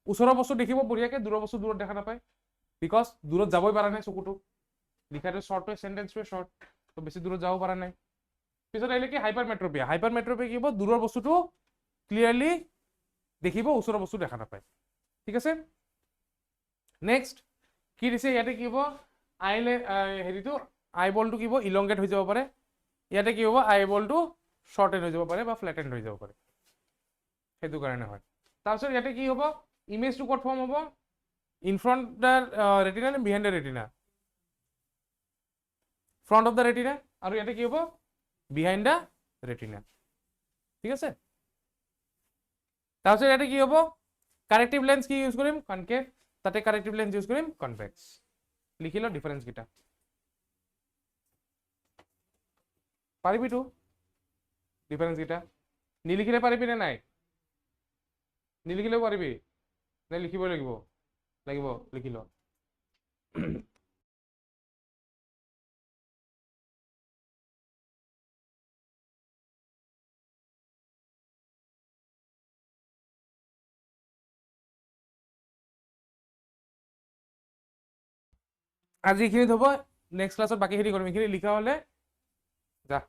ওচৰৰ বস্তু দেখিব বঢ়িয়াকে, দূৰৰ বস্তু দূৰত দেখা নাপায়, বিকজ দূৰত যাবই পৰা নাই চকুটো, লিখাটো শ্বৰ্ট হয়, চেণ্টেন্সটোৱে শ্বৰ্ট, তো বেছি দূৰত যাব পৰা নাই। পিছত আহিলে কি হাইপাৰমেট্ৰপিয়া। হাইপাৰমেট্ৰপিয়া কি হ'ব, দূৰৰ বস্তুটো ক্লিয়াৰলি দেখিব, ওচৰৰ বস্তু দেখা নাপায়। ঠিক আছে, নেক্সট কি দিছে ইয়াতে, কি হ'ব, হেৰিটো আইবলটো কি হ'ব, ইলংগেট হৈ যাব পাৰে। ইয়াতে কি হ'ব, আইবলটো শ্বৰ্টেড হৈ যাব পাৰে বা ফ্লেটেণ্ড হৈ যাব পাৰে, সেইটো কাৰণে হয়। তাৰপিছত ইয়াতে কি হ'ব, ইমেজটো ক'ত ফৰ্ম হ'ব, ইন ফ্ৰণ্ট দ্য ৰেটিনা নে behind the retina? Front of the retina, আৰু ইয়াতে কি হ'ব, বিহাইণ্ড দ্য ৰেটিনা। ঠিক আছে, তাৰপিছত ইয়াতে কি হ'ব, কাৰেক্টিভ লেন্স কি ইউজ কৰিম, কনকেভ, তাতে কাৰেক্টিভ লেন্স ইউজ কৰিম কনভেক্স। লিখি ল ডিফাৰেন্স কেইটা, পাৰিবিতো ডিফাৰেন্স কেইটা? নিলিখিলে পাৰিবি নে নাই? নিলিখিলেও পাৰিবি নে লিখিবই লাগিব? লাগিব, লিখি ল। আজি এইখিনিত হ'ব, নেক্সট ক্লাছত বাকীখিনি কৰিম। এইখিনি লিখা হ'লে যা।